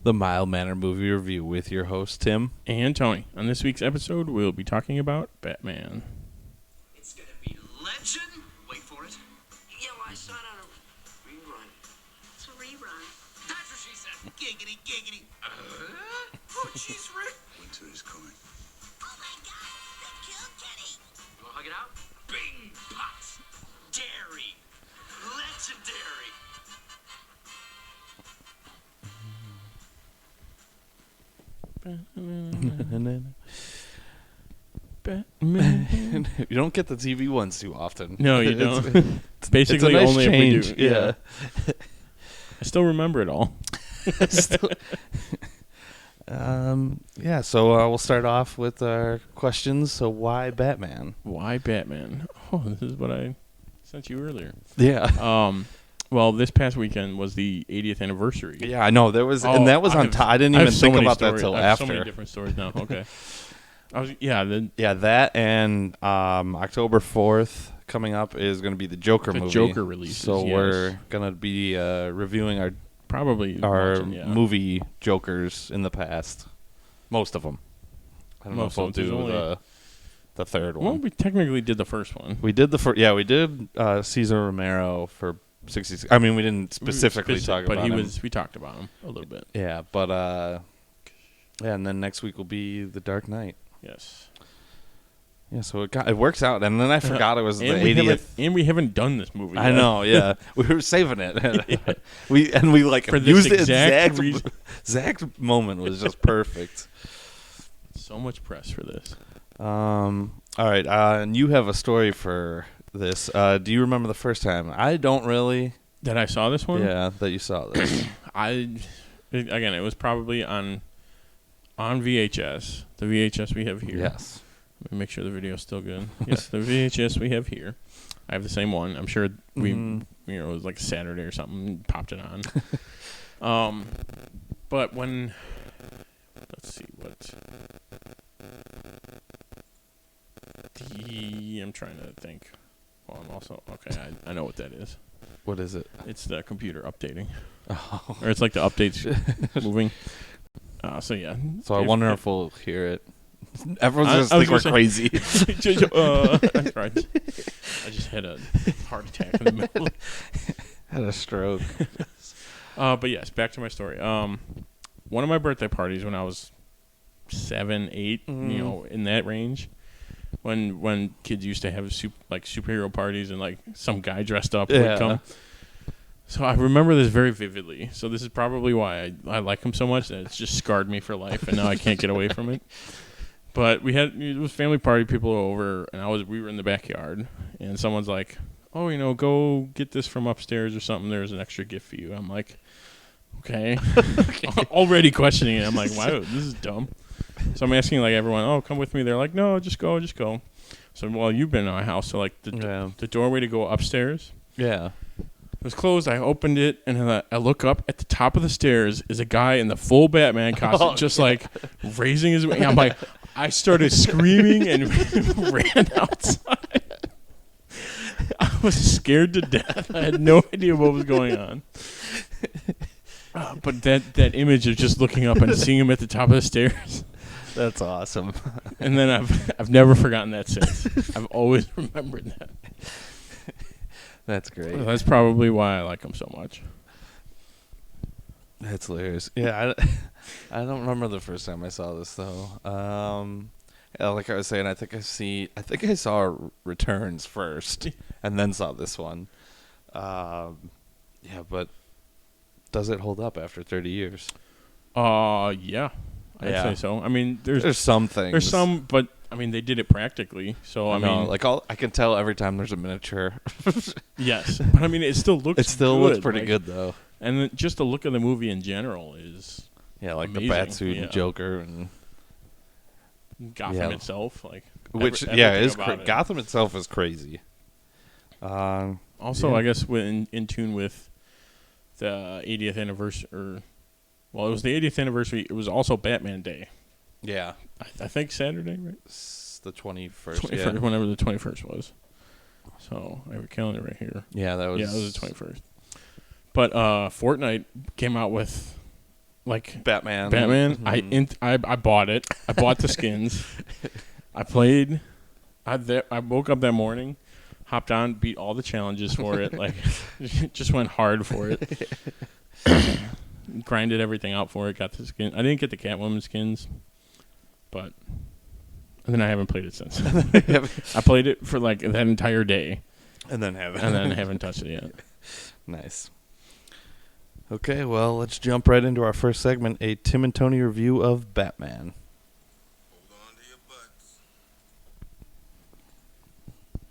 the Mild Manner Movie Review with your host, Tim. And Tony. On this week's episode, we'll be talking about Batman. It's gonna be legend. Wait for it. Yeah, well, I saw it on a rerun. It's a rerun. That's what she said. Giggity, giggity. Oh, jeez, Rick. Winter is coming. Oh my God! They killed Kenny. You wanna hug it out? Bing, pots. Dairy. Legendary. Batman. You don't get the TV ones too often. No, you don't. It's Basically, a nice only change. if we do. Yeah. I still remember it all. So we'll start off with our questions. So why Batman? Why Batman? Oh, this is what I sent you earlier. Yeah. Well, this past weekend was the 80th anniversary. Yeah, I know. There was, and that was on top. I didn't even think about that till I have after. so many different stories now. Okay. That and October 4th coming up is going to be the Joker movie. Joker releases. So yes. we're going to be reviewing our movie Jokers in the past. Most of them. I don't know if we'll do the third one. Well, we technically did the first one. We did the first. Yeah, we did Cesar Romero for 66. I mean, we didn't specifically talk about him. But we talked about him a little bit. Yeah, but and then next week will be The Dark Knight. Yes. Yeah, so it works out, and then I forgot it was the 80th. And we haven't done this movie yet. I know, yeah. We were saving it. Yeah. we like for used this the exact moment was just perfect. So much press for this. All right, and you have a story for this. Do you remember the first time? I don't really. That I saw this one? Yeah, that you saw this. It was probably on VHS. The VHS we have here. Yes. Let me make sure the video's still good. Yes, the VHS we have here. I have the same one. I'm sure it was like Saturday or something, popped it on. But when, let's see what. I'm trying to think. Well, I'm also, okay, I know what that is. What is it? It's the computer updating. Oh. Or it's like the updates moving. So yeah. So I wonder if we'll hear it. Everyone's just think we're crazy. That's right. I just had a heart attack in the middle. Had a stroke. But yes, back to my story. One of my birthday parties when I was 7, 8, in that range, when kids used to have superhero parties and like some guy dressed up would come. So I remember this very vividly. So this is probably why I like him so much that it's just scarred me for life, and now I can't get away from it. But it was family party, people were over, and we were in the backyard, and someone's like, "Oh, go get this from upstairs or something. There's an extra gift for you." I'm like, "Okay." Already questioning it. I'm like, "Wow, this is dumb." So I'm asking like everyone, "Oh, come with me." They're like, "No, just go." So well, you've been in my house, so like the doorway to go upstairs. Yeah. It was closed. I opened it, and I look up. At the top of the stairs is a guy in the full Batman costume, just like raising his wing. I'm like, I started screaming and ran outside. I was scared to death. I had no idea what was going on. But that image of just looking up and seeing him at the top of the stairs. That's awesome. And then I've never forgotten that since. I've always remembered that. That's great. Well, that's probably why I like him so much. That's hilarious. Yeah, I don't remember the first time I saw this though. Like I was saying, I think I saw Returns first, and then saw this one. Yeah, but does it hold up after 30 years? Yeah, I'd say so. I mean, there's some things. There's some, but I mean, they did it practically. So I mean, like I can tell every time there's a miniature. Yes, but I mean, it still looks. It still looks pretty good though. And then just the look of the movie in general is like amazing. the Batsuit and Joker and Gotham itself, like Gotham itself is crazy. Also, I guess in tune with the 80th anniversary. Well, it was the 80th anniversary. It was also Batman Day. Yeah. I think Saturday, right? It's the 21st. 21st, whenever the 21st was. So I have a calendar right here. Yeah, that was... Yeah, it was the 21st. But Fortnite came out with like Batman. I bought it. I bought the skins. I played. I woke up that morning, hopped on, beat all the challenges for it. Like, just went hard for it. Grinded everything out for it. Got the skin. I didn't get the Catwoman skins, but and then I haven't played it since. I played it for like that entire day, and then haven't touched it yet. Nice. Okay, well, let's jump right into our first segment, a Tim and Tony review of Batman. Hold on to your butts.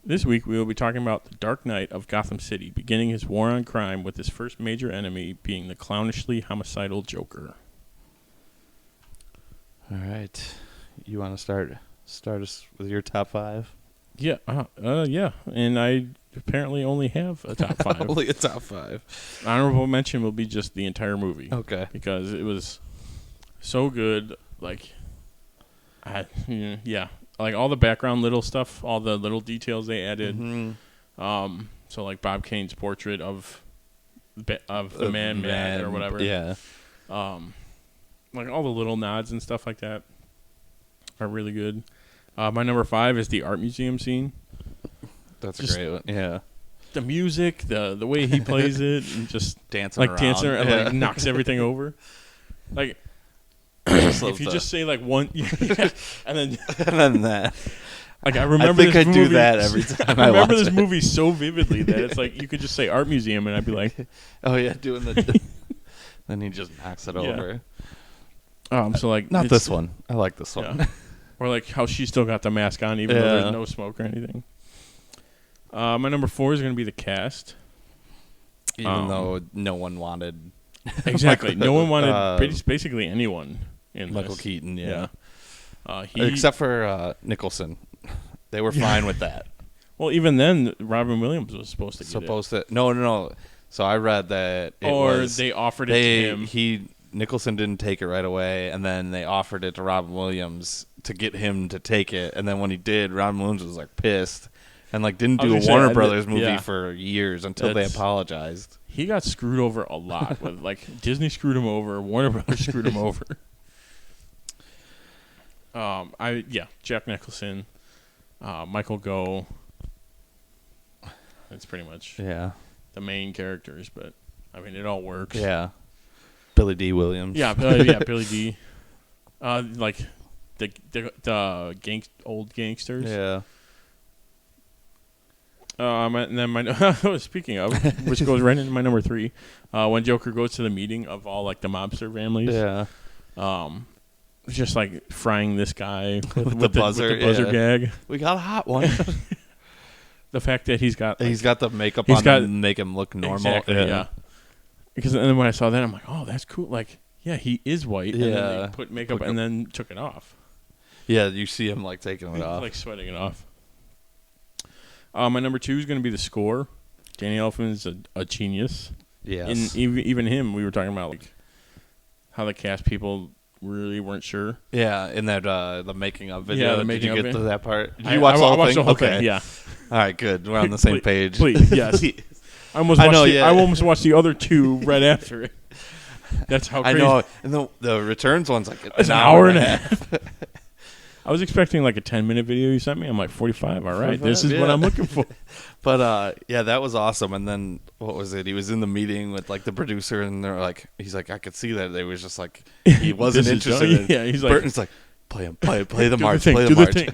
This week we will be talking about the Dark Knight of Gotham City, beginning his war on crime with his first major enemy being the clownishly homicidal Joker. All right. You want to start us with your top 5? Yeah, yeah, and I apparently only have a top 5. Only a top 5. Honorable mention will be just the entire movie. Okay. Because it was so good. Like, yeah, like all the background little stuff, all the little details they added. Mm-hmm. So like Bob Kane's portrait of the man or whatever. Yeah. Like all the little nods and stuff like that are really good. My number 5 is the art museum scene. That's just a great one. Yeah. The music, the way he plays it, and just dancing around. and like knocks everything over. Like if you just say like one, and then that. Like I remember, I think I do that every time. I remember this movie so vividly that it's like you could just say art museum, and I'd be like, oh yeah, doing the. Then he just knocks it over. So like not this one. I like this one. Yeah. Or like how she still got the mask on even though there's no smoke or anything. My number 4 is going to be the cast. Even though no one wanted... Exactly. No one wanted basically anyone in Michael this. Keaton, yeah. Except for Nicholson. They were fine with that. Well, even then, Robin Williams was supposed to get it. No. So I read that they offered it to him. Nicholson didn't take it right away, and then they offered it to Robin Williams to get him to take it. And then when he did, Robin Williams was like pissed and like didn't do a Warner Brothers movie for years until they apologized. He got screwed over a lot. With like Disney screwed him over, Warner Brothers screwed him over. Jack Nicholson, Michael Gough. That's pretty much the main characters, but I mean it all works. Yeah. Billy D. Williams. Yeah, Billy D. Like the old gangsters. Yeah. And then speaking of, which goes right into my number 3, when Joker goes to the meeting of all like the mobster families. Yeah. Just like frying this guy with the buzzer gag. We got a hot one. The fact that he's got the makeup on to make him look normal. Exactly, yeah. Because and then when I saw that, I'm like, oh, that's cool. Like, yeah, he is white. Yeah. And then they put makeup and then took it off. Yeah, you see him like taking it off, like sweating it off. My number 2 is going to be the score. Danny Elfman's a genius. Yes. Even him, we were talking about like how the cast people really weren't sure. Yeah, in that the making of video. Yeah, did you get to that part? Did I you watch the whole thing? The whole thing. Yeah. All right, good. We're on the same page. Please, yes. I almost watched the other 2 right after it. That's how crazy. I know. And the returns one's like an hour and a half. I was expecting like a 10-minute video you sent me. I'm like 45. All right, this is what I'm looking for. But that was awesome. And then what was it? He was in the meeting with like the producer, and they're like, he's like, I could see that they was just like he wasn't interested. Yeah, he's like, Burton's like, play the march, play the march.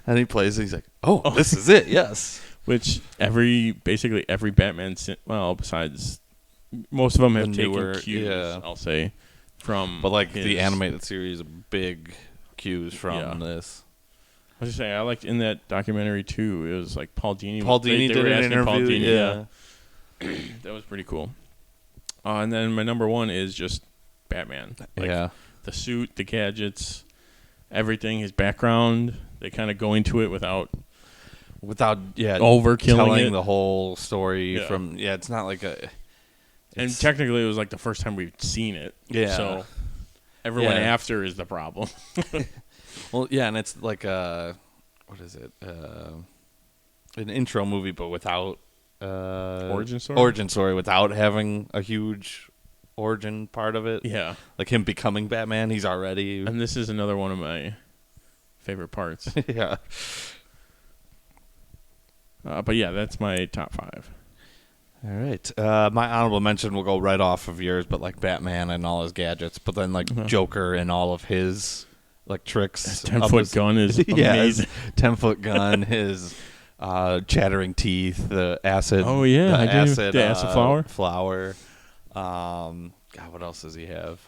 And he plays. And he's like, oh, this is it. Yes. Which basically every Batman, besides most of them have taken cues, I'll say, from. But like the animated series, big cues from this. I was just saying, I liked in that documentary too. It was like Paul Dini. They did an interview. Paul Dini, that was pretty cool. And then my number 1 is just Batman. Like, the suit, the gadgets, everything, his background. They kind of go into it without overkilling telling the whole story from. Yeah, it's not like a. And technically, it was like the first time we've seen it. Yeah. So everyone after is the problem. Well, yeah, and it's like what is it? An intro movie, but without origin story. Origin story without having a huge origin part of it. Yeah. Like him becoming Batman, he's already. And this is another one of my favorite parts. Yeah. But yeah, that's my top 5. All right. My honorable mention will go right off of yours, but like Batman and all his gadgets, but then like Joker and all of his like tricks. His 10-foot gun is amazing. 10-foot gun, his chattering teeth, the acid. Oh yeah, the acid flower. Flower. God, what else does he have?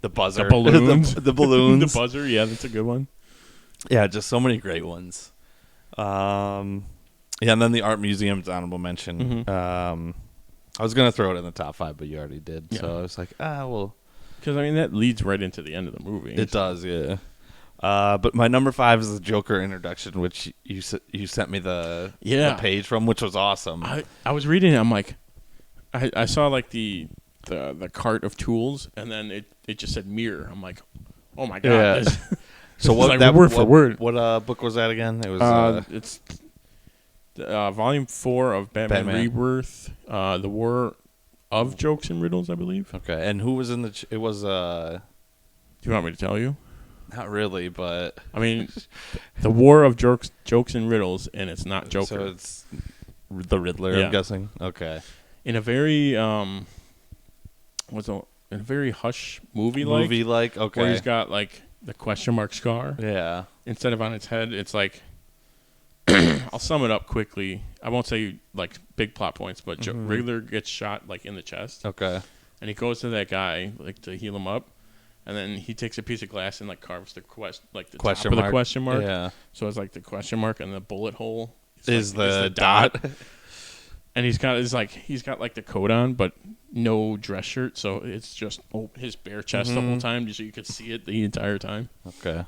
The buzzer. The balloons. the balloons. The buzzer. Yeah, that's a good one. Yeah, just so many great ones. Yeah, and then the art museum's honorable mention. Mm-hmm. I was gonna throw it in the top 5, but you already did. Yeah. So I was like, well, because I mean that leads right into the end of the movie. it does, yeah. But my number 5 is the Joker introduction, which you sent me the page from, which was awesome. I was reading it. I'm like, I saw like the cart of tools, and then it just said mirror. I'm like, oh my god. Yeah. So what? Like that word for word. What book was that again? It was. It's volume 4 of Batman Rebirth. The War of Jokes and Riddles, I believe. Okay, and who was in the? It was. Do you want me to tell you? Not really, but I mean, the War of Jokes and Riddles, and it's not Joker. So it's the Riddler. Yeah. I'm guessing. Okay. In a very in a very hush movie like okay, where he's got like the question mark scar. Yeah. Instead of on its head, it's like I'll sum it up quickly. I won't say like big plot points, but Riddler gets shot like in the chest. Okay. And he goes to that guy like to heal him up, and then he takes a piece of glass and like carves the question top mark. of the question mark. Yeah. So it's like the question mark and the bullet hole is the dot. And he's got the coat on, but no dress shirt, so it's just his bare chest the whole time, just so you could see it the entire time. Okay.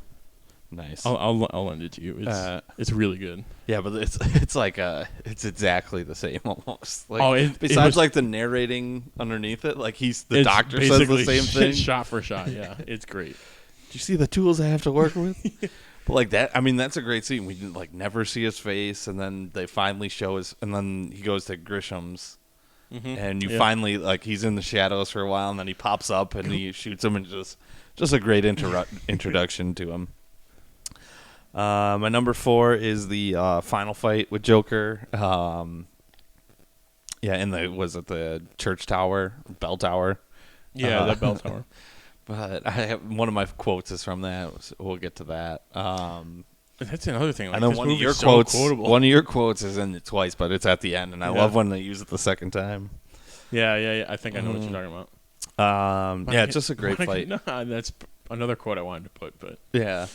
Nice. I'll lend it to you. It's really good. Yeah, but it's like it's exactly the same almost. Like, besides like the narrating underneath it, like the doctor says the same thing, shot for shot. Yeah, it's great. Do you see the tools I have to work with? But like that, I mean, that's a great scene. We like never see his face, and then they finally show and then he goes to Grisham's, and you finally like he's in the shadows for a while, and then he pops up and he shoots him, and just a great introduction to him. My number 4 is the final fight with Joker. Was it the church tower, bell tower? Yeah, that bell tower. But I have one of my quotes is from that. So we'll get to that. That's another thing. Like, I know this one of your so quotes. quotable. One of your quotes is in it twice, but it's at the end, and I love when they use it the second time. Yeah. I think I know what you're talking about. It's just a great fight. No, that's another quote I wanted to put, but yeah.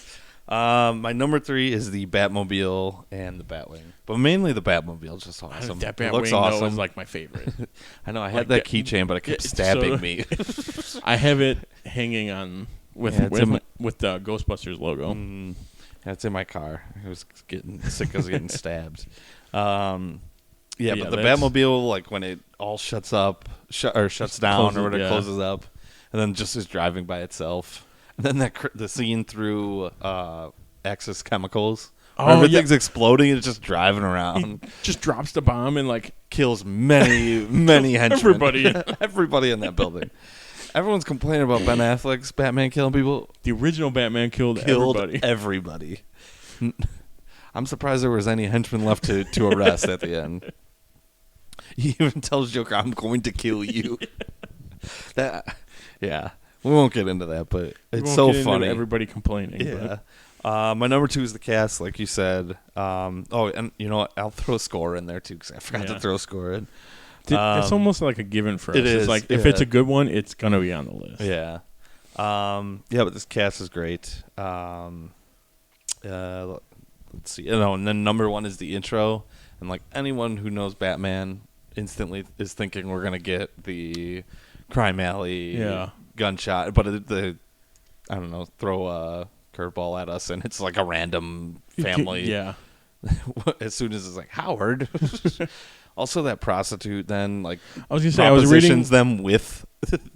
My number 3 is the Batmobile and the Batwing, but mainly the Batmobile is just awesome. That It looks Batwing awesome. is like my favorite. I know I had that keychain, but it kept stabbing me. I have it hanging on with the Ghostbusters logo. That's in my car. I was getting sick of getting stabbed. But the Batmobile, like when it all shuts down, or when it closes up, and then just is driving by itself. And then the scene through Axis Chemicals. Everything's exploding and it's just driving around. He just drops the bomb and like kills many henchmen. Everybody in that building. Everyone's complaining about Ben Affleck's Batman killing people. The original Batman killed everybody. I'm surprised there was any henchmen left to arrest at the end. He even tells Joker, "I'm going to kill you." We won't get into that, but it's so funny. Everybody complaining. Yeah. My number 2 is the cast, like you said. And you know what? I'll throw a score in there too because I forgot to throw a score in. It's almost like a given for us. It's like if it's a good one, it's gonna be on the list. Yeah. But this cast is great. Let's see. And then number 1 is the intro, and like anyone who knows Batman instantly is thinking we're gonna get the crime alley. Yeah. Gunshot, but I don't know, throw a curveball at us, and it's like a random family. Yeah. As soon as it's like Howard. Also, that prostitute then like I was gonna say I was reading them with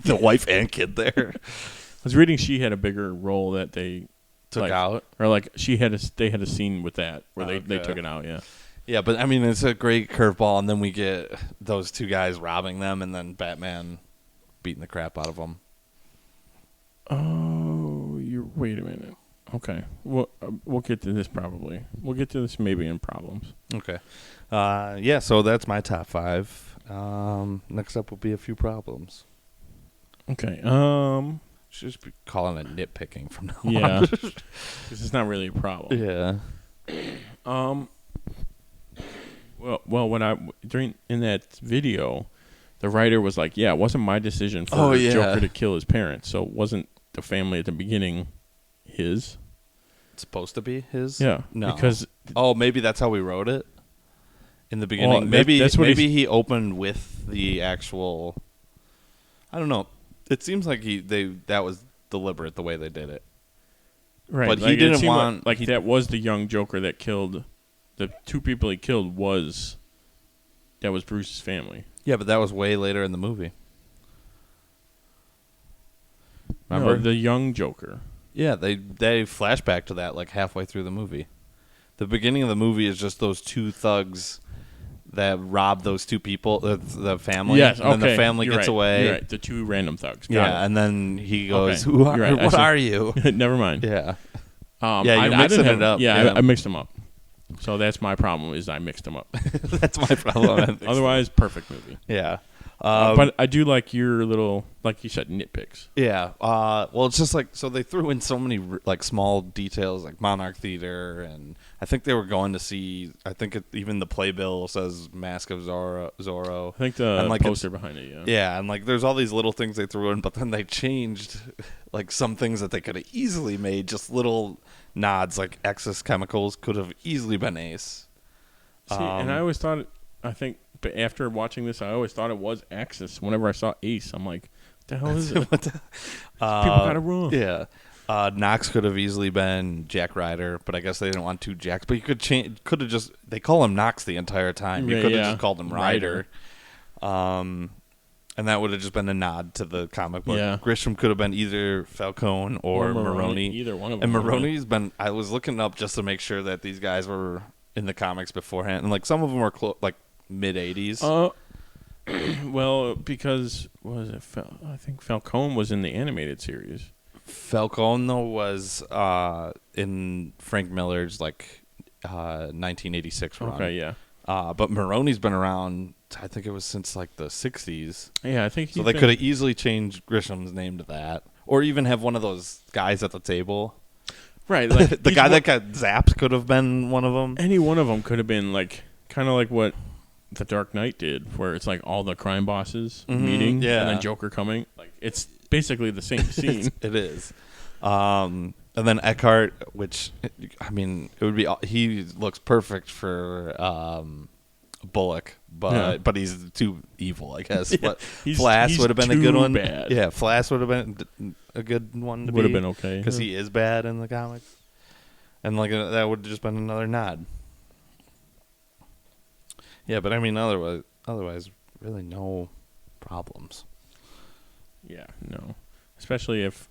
the wife and kid there. I was reading she had a bigger role that they took out, or like they had a scene with that where they took it out. Yeah. Yeah, but I mean it's a great curveball, and then we get those two guys robbing them, and then Batman beating the crap out of him. Oh, wait a minute. Okay, we'll get to this probably. We'll get to this maybe in problems. Okay. Yeah, so that's my top 5. Next up will be a few problems. Okay. Should just be calling it nitpicking from now Yeah. on. Because it's not really a problem. Yeah. Well, when in that video, the writer was like, "Yeah, it wasn't my decision for Joker to kill his parents, so it wasn't the family at the beginning his." It's supposed to be his? Yeah. No. Because maybe that's how we wrote it in the beginning. Well, that's what maybe he opened with the actual. I don't know. It seems like that was deliberate the way they did it. right, but like, he didn't it seemed want- like he- that was the young Joker that killed the 2 people he killed that was Bruce's family. Yeah, but that was way later in the movie. Remember? No, the young Joker. Yeah, they flash back to that like halfway through the movie. The beginning of the movie is just those 2 thugs that rob those 2 people, the family. Yes, and then the family You're gets right. away. You're right. The 2 random thugs. Got Yeah, and then he goes, Okay. "Who are? You're right. I What see. are you?" it. Never mind. Yeah, Yeah, Yeah, you're mixing it up. Yeah, Yeah. I mixed them up. So that's my problem is I mixed them up. that's my problem. Otherwise, perfect movie. Yeah, But I do like your little, like you said, nitpicks. yeah. Well, it's just like so they threw in so many like small details, like Monarch Theater, and I think they were going to see. I think even the playbill says Mask of Zorro. I think the And, like, poster behind it, yeah. Yeah, and like there's all these little things they threw in, but then they changed like some things that they could have easily made just little nods, like Excess Chemicals could have easily been Ace. See, and I always thought, but after watching this, I always thought it was Axis. Whenever I saw Ace, I'm like, what the hell is it? What the- People got it wrong. Yeah. Knox could have easily been Jack Ryder, but I guess they didn't want 2 Jacks. But you could change. Could have just. They call him Knox the entire time. You Yeah, could have yeah. just called him Ryder. And that would have just been a nod to the comic book. Yeah. Grisham could have been either Falcone or Maroney. Either one of them. And Maroney's been. I was looking up just to make sure that these guys were in the comics beforehand, and like some of them were like mid '80s. Well, because what was it? I think Falcone was in the animated series. Falcone though was in Frank Miller's like 1986 run. Okay, yeah. But Maroney's been around. I think it was since like the 60s. Yeah, I think So they could have easily changed Grisham's name to that, or even have one of those guys at the table. Right, like The guy that got zapped could have been one of them. any one of them could have been like kind of like what The Dark Knight did, where it's like all the crime bosses meeting, yeah. and then Joker coming. Like it's basically the same scene. It is. And then Eckhart, which I mean, it would be. He looks perfect for Bullock, but he's too evil, I guess. Yeah, But he's Flash would have been a good too one. bad. Yeah, Flash would have been a good one. Would have been okay because he is bad in the comics, and like that would have just been another nod. Yeah, but I mean, otherwise, really no problems. Yeah, no. Especially if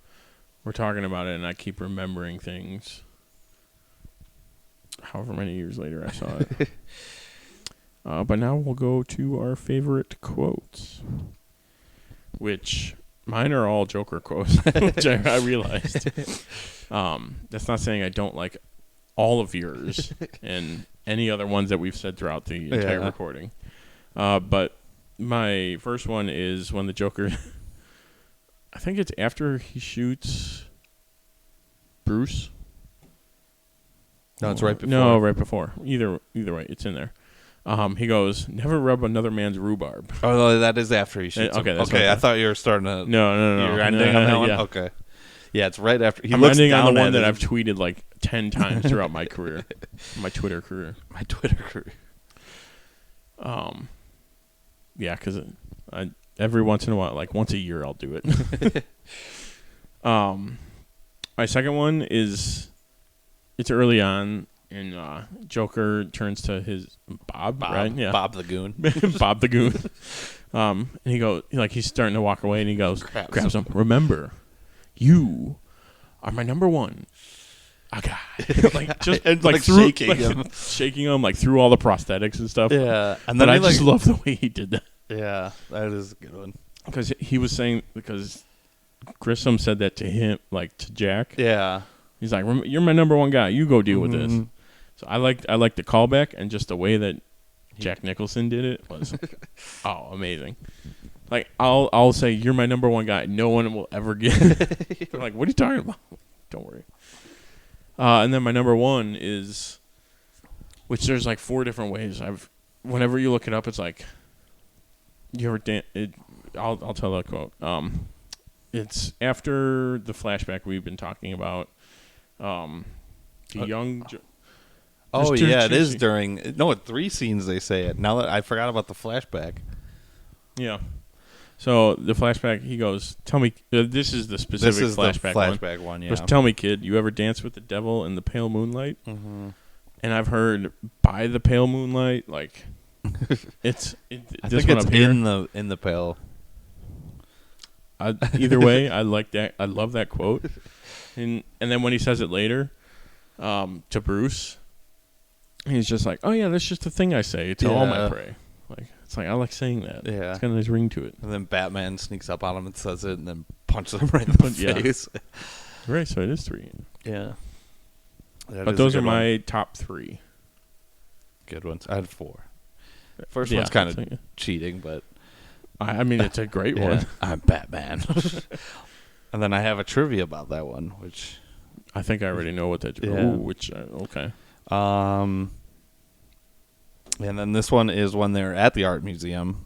we're talking about it and I keep remembering things however many years later I saw it. But now we'll go to our favorite quotes, which mine are all Joker quotes, which I realized. That's not saying I don't like all of yours and any other ones that we've said throughout the entire recording. But my first one is when the Joker... I think it's after he shoots Bruce. No, it's right before. No, right before. Either way, it's in there. He goes, "Never rub another man's rhubarb." Oh, no, that is after he shoots. Okay, him. that's okay. okay. I thought you were starting to. No. You're ending on that one. Yeah. Okay. Yeah, it's right after. I'm ending on the one that I've tweeted like 10 times throughout my career, my Twitter career. My Twitter career. Yeah, because every once in a while, like once a year, I'll do it. My second one is it's early on, and Joker turns to his Bob, right? Yeah, Bob the Goon. Bob the Goon. And he goes, he's starting to walk away, and he goes, grabs him. "Remember, you are my number one." Okay, like just And, like like, through, shaking like, him. shaking him, like through all the prosthetics and stuff. Yeah, and But then I he, just love the way he did that. Yeah, that is a good one. because he was saying because Grissom said that to him, like to Jack. Yeah. He's like, "You're my number one guy. You go deal with this." Mm-hmm. So I like the callback and just the way that Jack Nicholson did it was amazing. Like I'll say you're my number one guy. No one will ever get. I'm like, what are you talking about? Don't worry. And then my number one is, which there's like 4 different ways. Whenever you look it up, it's like, you ever I'll tell that quote. It's after the flashback we've been talking about. The young. Oh, There's two- yeah, it two is scenes. during... No, 3 scenes they say it. Now that I forgot about the flashback. Yeah. So the flashback, he goes, "Tell me." This is the specific This is flashback, the flashback one, yeah. Goes, "Tell me, kid, you ever dance with the devil in the pale moonlight?" Mm-hmm. And I've heard by the pale moonlight, like I this think one it's up here. in the pale. Either way, I like that. I love that quote. And then when he says it later, to Bruce, he's just like, "Oh yeah, that's just the thing I say to all my prey." Like it's like I like saying that. Yeah. It's got a nice ring to it. And then Batman sneaks up on him and says it, and then punches him right in the Yeah. face. Right, so it is 3. Yeah. But those are my top 3. good ones. I had 4. First Yeah, one's kind of it's cheating, but I mean, it's a great yeah, one. I'm Batman. And then I have a trivia about that one, which I think I already know what that. Yeah. Ooh, which okay. And then this one is when they're at the art museum,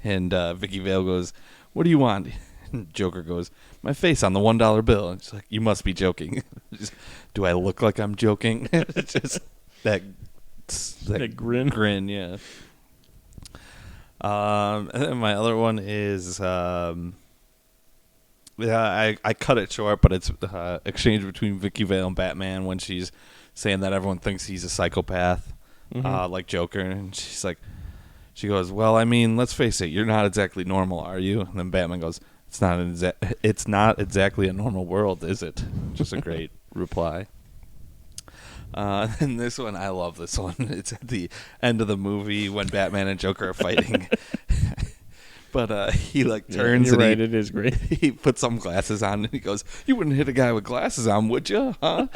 and Vicky Vale goes, "What do you want?" And Joker goes, "My face on the $1 bill." And she's like, "You must be joking." Do I look like I'm joking? It's just that grin. Grin, yeah. And then my other one is, I cut it short, but it's exchange between Vicky Vale and Batman when she's saying that everyone thinks he's a psychopath, like Joker, and she goes, "Well, I mean, let's face it, you're not exactly normal, are you?" And then Batman goes, "It's not exactly a normal world, is it?" Just a great reply. And this one, I love this one. It's at the end of the movie when Batman and Joker are fighting. But he turns and right, it is great. he puts some glasses on and he goes, "You wouldn't hit a guy with glasses on, would you? Huh?"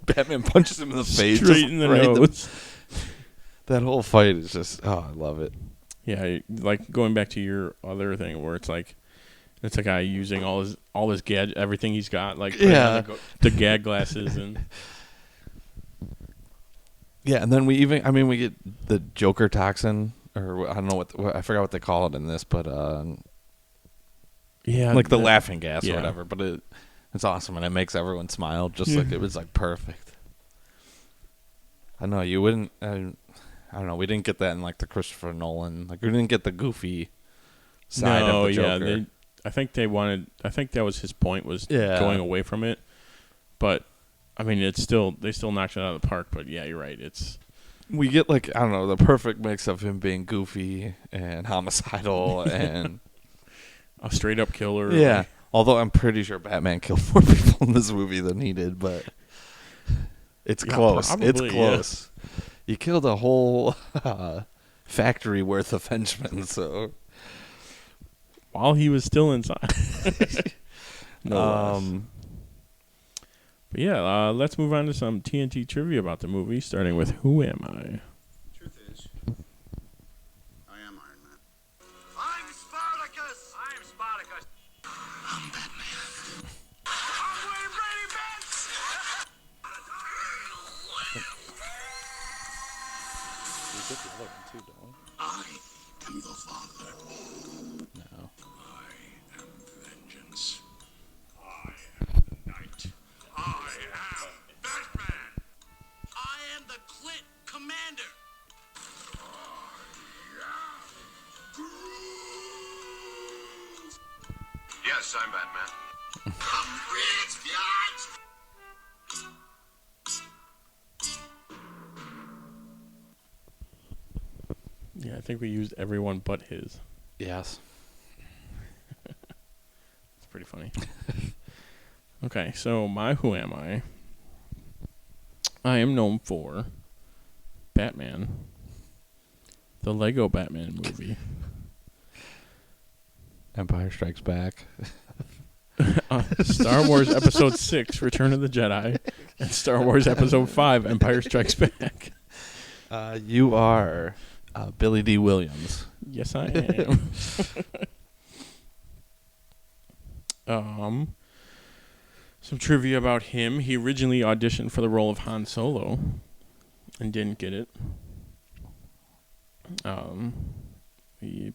Batman punches him in the face. Straight just in the right nose. That whole fight is just, I love it. Yeah, like going back to your other thing where it's a guy using all his gadget, everything he's got, like the gag glasses and yeah, and then we get the Joker toxin, or I don't know what I forgot what they call it in this, but yeah, like the laughing gas or yeah. whatever. But it's awesome and it makes everyone smile, just like it was like perfect. I know you wouldn't. I don't know. We didn't get that in like the Christopher Nolan. Like we didn't get the goofy side of the Joker. Yeah, I think they wanted. I think that was his point, was going away from it. But I mean, they still knocked it out of the park. But yeah, you're right. We get I don't know, the perfect mix of him being goofy and homicidal and a straight up killer. Yeah. Although I'm pretty sure Batman killed more people in this movie than he did, but it's close. Probably, it's close. Yeah. You killed a whole factory worth of henchmen, so while he was still inside. No less. But yeah, let's move on to some TNT trivia about the movie, starting with Who Am I? Truth is, I am Iron Man. I'm Spartacus! I'm Spartacus. I'm Batman. I'm Wayne Brady Benz! I am your father. no. I am vengeance. I am the knight. I am Batman. I am the Clint Commander. Yes, I'm Batman. I'm rich, bitch! Yeah, I think we used everyone but his. Yes. It's pretty funny. Okay, so my Who Am I? I am known for Batman, the Lego Batman movie, Empire Strikes Back. Star Wars Episode 6, Return of the Jedi, and Star Wars Episode 5, Empire Strikes Back. You are Billy D. Williams. Yes, I am. Some trivia about him. He originally auditioned for the role of Han Solo and didn't get it. He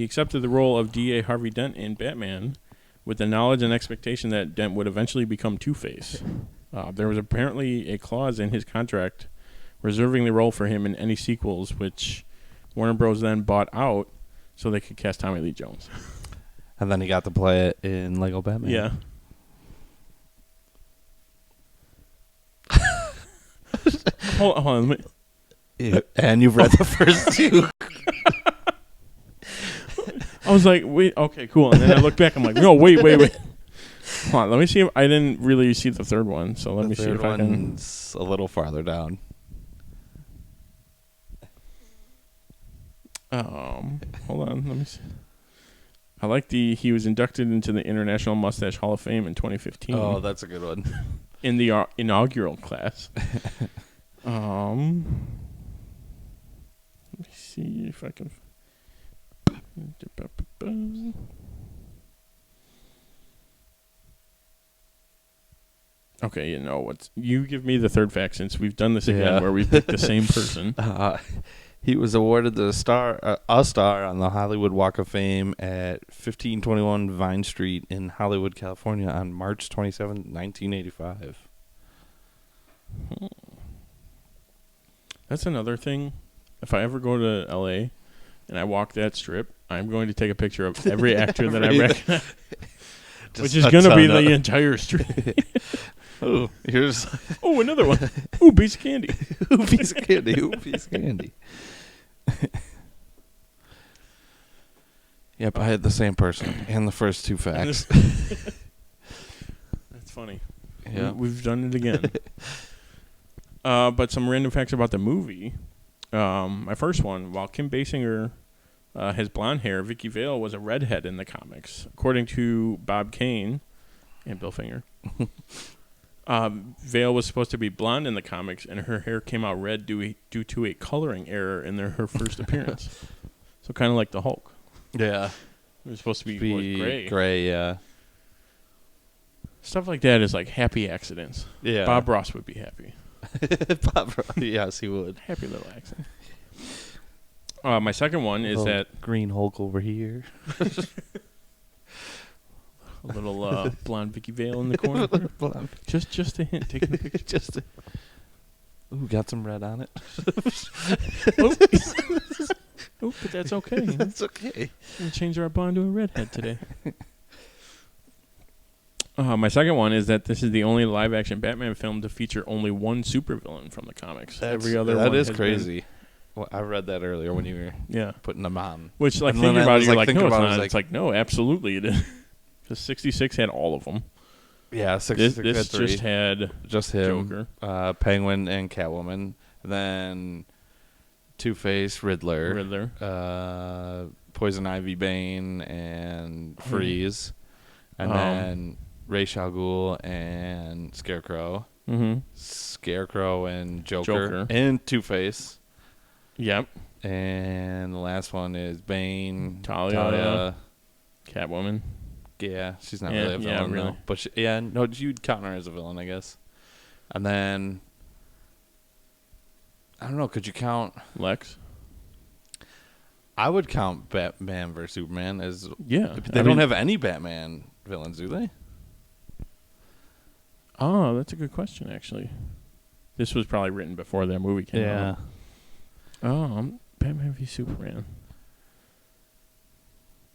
accepted the role of D.A. Harvey Dent in Batman with the knowledge and expectation that Dent would eventually become Two-Face. There was apparently a clause in his contract reserving the role for him in any sequels, which Warner Bros. Then bought out so they could cast Tommy Lee Jones. And then he got to play it in Lego Batman. Yeah. hold on. Let me... Yeah. And you've read the first two. I was like, wait, okay, cool. And then I looked back. I'm like, no, wait. Hold on, let me see if I didn't really see the third one. So let me see if I can. It's a little farther down. Hold on, let me see. I like he was inducted into the International Mustache Hall of Fame in 2015. Oh, that's a good one. In the inaugural class. Let me see if I can. Okay, you know what? You give me the third fact since we've done this again where we picked the same person. He was awarded a star on the Hollywood Walk of Fame at 1521 Vine Street in Hollywood, California on March 27, 1985. That's another thing. If I ever go to L.A. and I walk that strip, I'm going to take a picture of every actor that I recognize, which is going to be the entire street. Oh, here's... Oh, another one. Ooh, piece of candy. Ooh, piece of candy. Ooh, piece of candy. Yep, I had the same person and the first two facts. That's funny. Yeah, we've done it again. But some random facts about the movie. My first one, while Kim Basinger has blonde hair, Vicky Vale was a redhead in the comics. According to Bob Kane and Bill Finger, Vale was supposed to be blonde in the comics, and her hair came out red due to a coloring error in her first appearance. So kind of like the Hulk. Yeah. It was supposed to be gray. Gray, yeah. Stuff like that is like happy accidents. Yeah. Bob Ross would be happy. Yes, he would. Happy little accident. My second one is that green Hulk over here. a little blonde Vicky Vale in the corner. Just a hint. Taking a picture. Ooh, got some red on it. Oh, but that's okay. That's okay. We'll change our blonde to a redhead today. My second one is that this is the only live-action Batman film to feature only one supervillain from the comics. Every other one is crazy. Well, I read that earlier when you were putting them on. Which, like, thinking about it, you're like, no, it's not. It's like, no, absolutely it is. Because 66 had all of them. Yeah, 66 this had three. Just him, Joker, Penguin, and Catwoman. Then Two-Face, Riddler. Poison Ivy, Bane, and Freeze. And then Ra's al Ghul and Scarecrow. Mm-hmm. Scarecrow and Joker. And Two-Face. Yep. And the last one is Bane, Talia. Catwoman. Yeah, she's not really a villain, really. though. But you'd count her as a villain, I guess. And then, I don't know, could you count... Lex? I would count Batman vs. Superman as... Yeah. They don't have any Batman villains, do they? Oh, that's a good question, actually. This was probably written before that movie came out. Oh, Batman v Superman.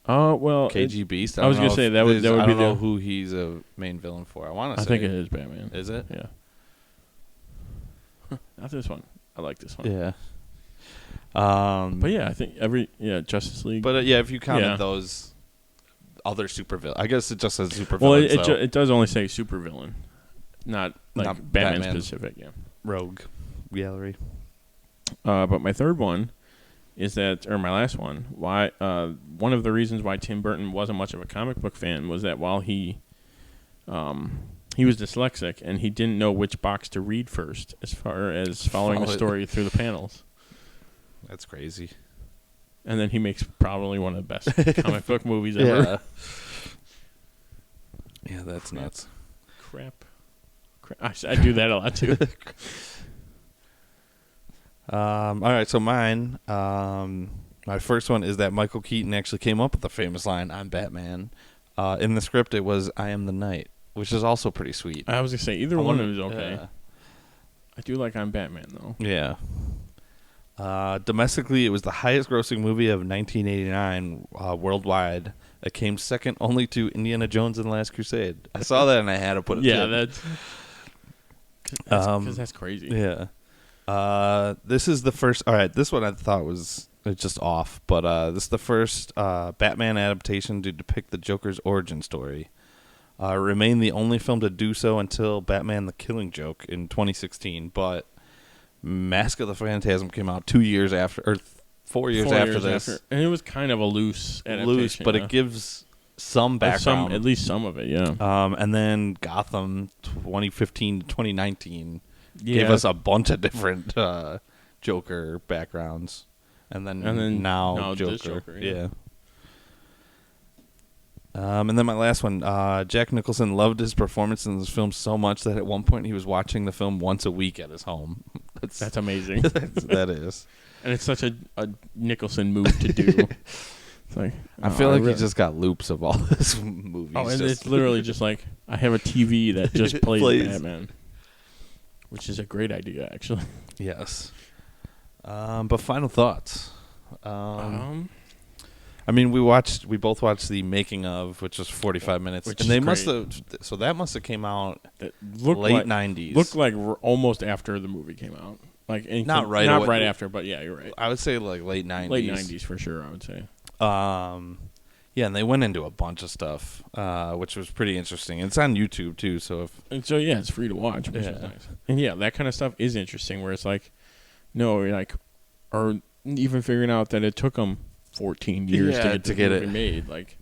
Oh, well... KG Beast? I was going to say, that would be... I don't know who he's a main villain for. I think it is Batman. Is it? Yeah. Not this one. I like this one. Yeah. But yeah, I think Justice League. But if you counted those other supervillains, I guess it just says supervillain. Well, it does only say supervillain, not Batman specific. Yeah. Rogue Gallery. But my third one is that, or my last one, why one of the reasons why Tim Burton wasn't much of a comic book fan was that while he was dyslexic and he didn't know which box to read first as far as following the story through the panels. That's crazy. And then he makes probably one of the best comic book movies ever. Yeah, that's nuts. Crap. I do that a lot too. All right, so mine, my first one is that Michael Keaton actually came up with the famous line, "I'm Batman." In the script, it was, "I am the Knight," which is also pretty sweet. I was going to say, either one is okay. Yeah. I do like I'm Batman, though. Yeah. Domestically, it was the highest-grossing movie of 1989 worldwide. It came second only to Indiana Jones and the Last Crusade. I saw that and I had to put it. Yeah, that's because that's crazy. Yeah. This is the first. All right, this one I thought was just off, but this is the first Batman adaptation to depict the Joker's origin story. Remained the only film to do so until Batman: The Killing Joke in 2016, but Mask of the Phantasm came out 2 years after, or 4 years after this. And it was kind of a loose adaptation. But it gives some background. At least some of it, yeah. And then Gotham 2015 to 2019 gave us a bunch of different Joker backgrounds. And then now Joker. Yeah. And then my last one, Jack Nicholson loved his performance in this film so much that at one point he was watching the film once a week at his home. That's amazing. That is. And it's such a Nicholson move to do. It's like, I feel like he just got loops of all his movies. Oh, and it's literally just like, I have a TV that just plays Batman. Which is a great idea, actually. Yes. But final thoughts. I mean, we both watched the making of, which was 45 minutes, and they must have. So that must have came out late 90s. Looked like almost after the movie came out, like not right after, but yeah, you're right. I would say like late 90s. Late 90s for sure. I would say. Yeah, and they went into a bunch of stuff, which was pretty interesting. It's on YouTube too, so yeah, it's free to watch, which is nice. And yeah, that kind of stuff is interesting. Where it's like, no, like, or even figuring out that it took them 14 years to get it made, like.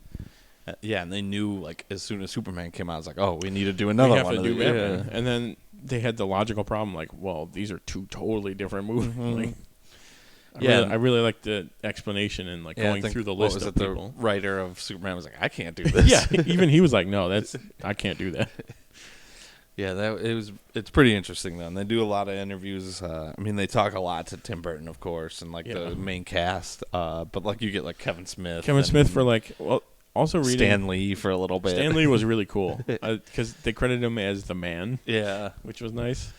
Yeah, and they knew like as soon as Superman came out, it's like, oh, we need to do another one. Yeah. And then they had the logical problem, like, well, these are two totally different movies. Like, I really like the explanation and like going through the list of people. The writer of Superman was like, I can't do this. Yeah, even he was like, no, I can't do that. Yeah, it's pretty interesting though. And they do a lot of interviews. I mean, they talk a lot to Tim Burton, of course, and like the main cast. But like you get like Kevin Smith for like, well, also reading Stan Lee for a little bit. Stan Lee was really cool because they credited him as the man. Yeah, which was nice.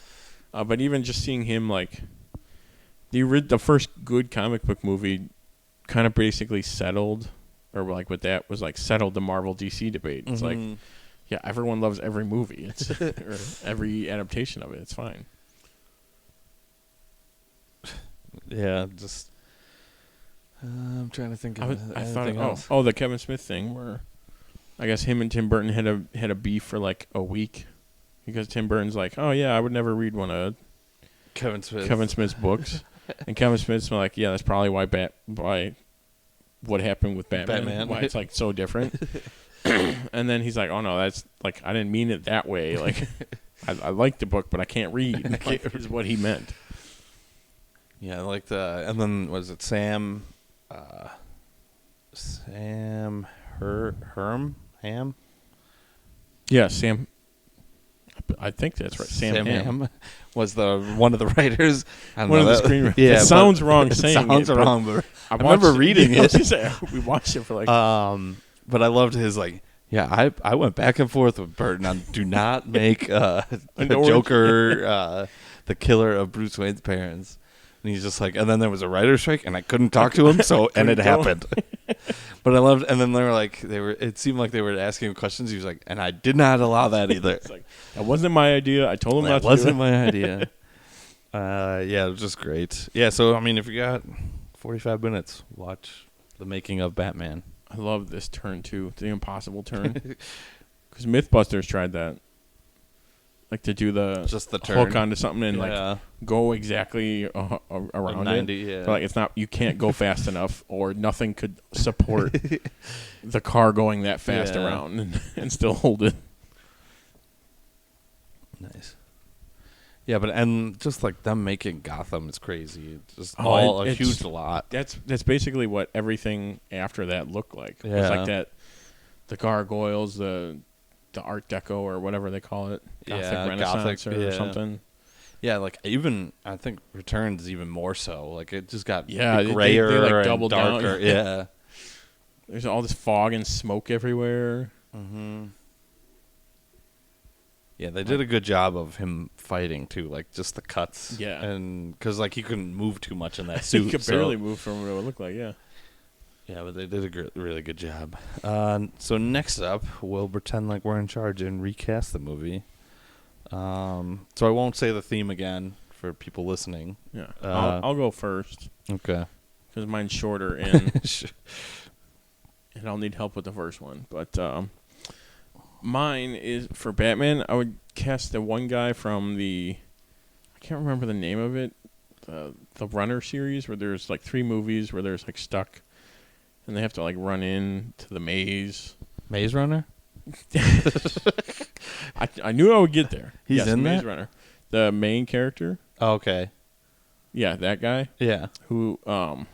But even just seeing him like the first good comic book movie, kind of basically settled, or like with that was like settled the Marvel DC debate. It's like. Yeah, everyone loves every movie. Or every adaptation of it. It's fine. Yeah, just I'm trying to think of anything else. Oh, the Kevin Smith thing where I guess him and Tim Burton had a beef for like a week because Tim Burton's like, "Oh yeah, I would never read one of Kevin Smith's books." And Kevin Smith's like, "Yeah, that's probably why what happened with Batman. Why it's like so different." And then he's like, "Oh no, that's like I didn't mean it that way. Like, I like the book, but I can't read." Is what he meant. Yeah, like and then was it Ham? Yeah, Sam. I think that's right. Sam Ham was one of the writers. One of the screenwriters. Yeah, it sounds wrong saying it. Sounds wrong, but I remember reading it. We watched it for like. But I loved his like. Yeah, I went back and forth with Burton on do not make the Joker the killer of Bruce Wayne's parents. And he's just like, and then there was a writer's strike, and I couldn't talk to him, and it happened. But I loved, and then they were like, it seemed like they were asking him questions. He was like, and I did not allow that either. It's like, that wasn't my idea. I told him not to do it. That wasn't my idea. Yeah, it was just great. Yeah, so, I mean, if you got 45 minutes, watch the making of Batman. I love this turn, too. The impossible turn. Because Mythbusters tried that. like to do the Just the turn. hook onto something and Yeah. like go exactly around 90, it. yeah. So, like it's not, you can't go fast enough, or nothing could support the car going that fast Yeah. around and still hold it. Nice. Yeah, but and just like them making Gotham is crazy. It's just Oh, all a it's- huge lot. That's basically what everything after that looked like. It was Yeah. like that, the gargoyles, the Art Deco or whatever they call it, Gothic Yeah, Renaissance Gothic, or yeah. something. Yeah, like even I think Returns even more so. Like it just got Yeah, they grayer like and doubled down. darker. Yeah. There's all this fog and smoke everywhere. Mm-hmm. Yeah, they did a good job of him fighting too, like just the cuts. Yeah. and because like he couldn't move too much in that suit. He could so- barely move from what it looked like. Yeah. Yeah, but they did a really good job. So next up, we'll pretend like we're in charge and recast the movie. So I won't say the theme again for people listening. Yeah. Uh, I'll go first Okay. because mine's shorter and and I'll need help with the first one. But mine is for Batman. I would cast the one guy from I can't remember the name of it, the Runner series, where there's like 3 movies where there's like stuck, and they have to like run in to the maze. Maze Runner? I knew I would get there. He's yes, in Maze that? Runner, the main character. Oh, okay. Yeah, that guy Yeah. who I'm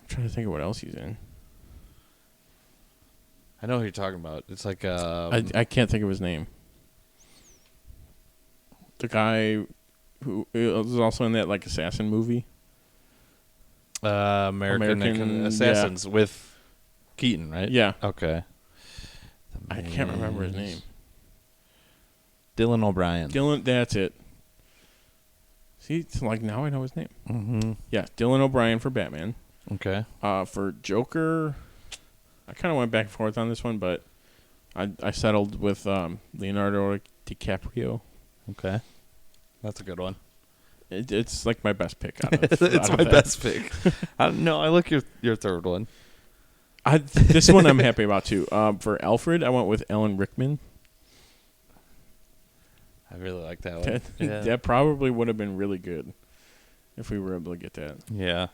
trying to think of what else he's in. I know who you're talking about. It's like I can't think of his name. The guy who was also in that like assassin movie. American Assassins with Keaton, right? Yeah, Okay. I can't remember his name. Dylan O'Brien. Dylan, that's it. See, it's like now I know his name. Mm-hmm. Yeah, Dylan O'Brien for Batman. Okay. For Joker, I kind of went back and forth on this one, but I settled with Leonardo DiCaprio. Okay. That's a good one. It's like my best pick out of It's out of my that. best pick. No, I like your third one. This one I'm happy about too. For Alfred, I went with Alan Rickman. I really like that one. That, Yeah. that probably would have been really good if we were able to get that. Yeah.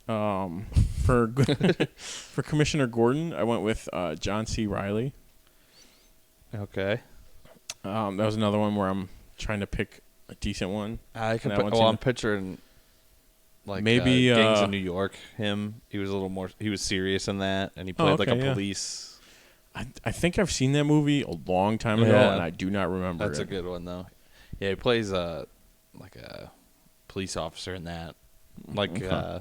For for Commissioner Gordon, I went with John C. Reilly. Okay. That was another one where I'm trying to pick a decent one. I can. That one's I'm in- picturing like Maybe, Gangs of New York. Him. He was a little more. He was serious in that, and he played like okay, a yeah. police. I think I've seen that movie a long time ago, Yeah. and I do not remember That's it. a good one though. Yeah, he plays like a police officer in that. Like Okay.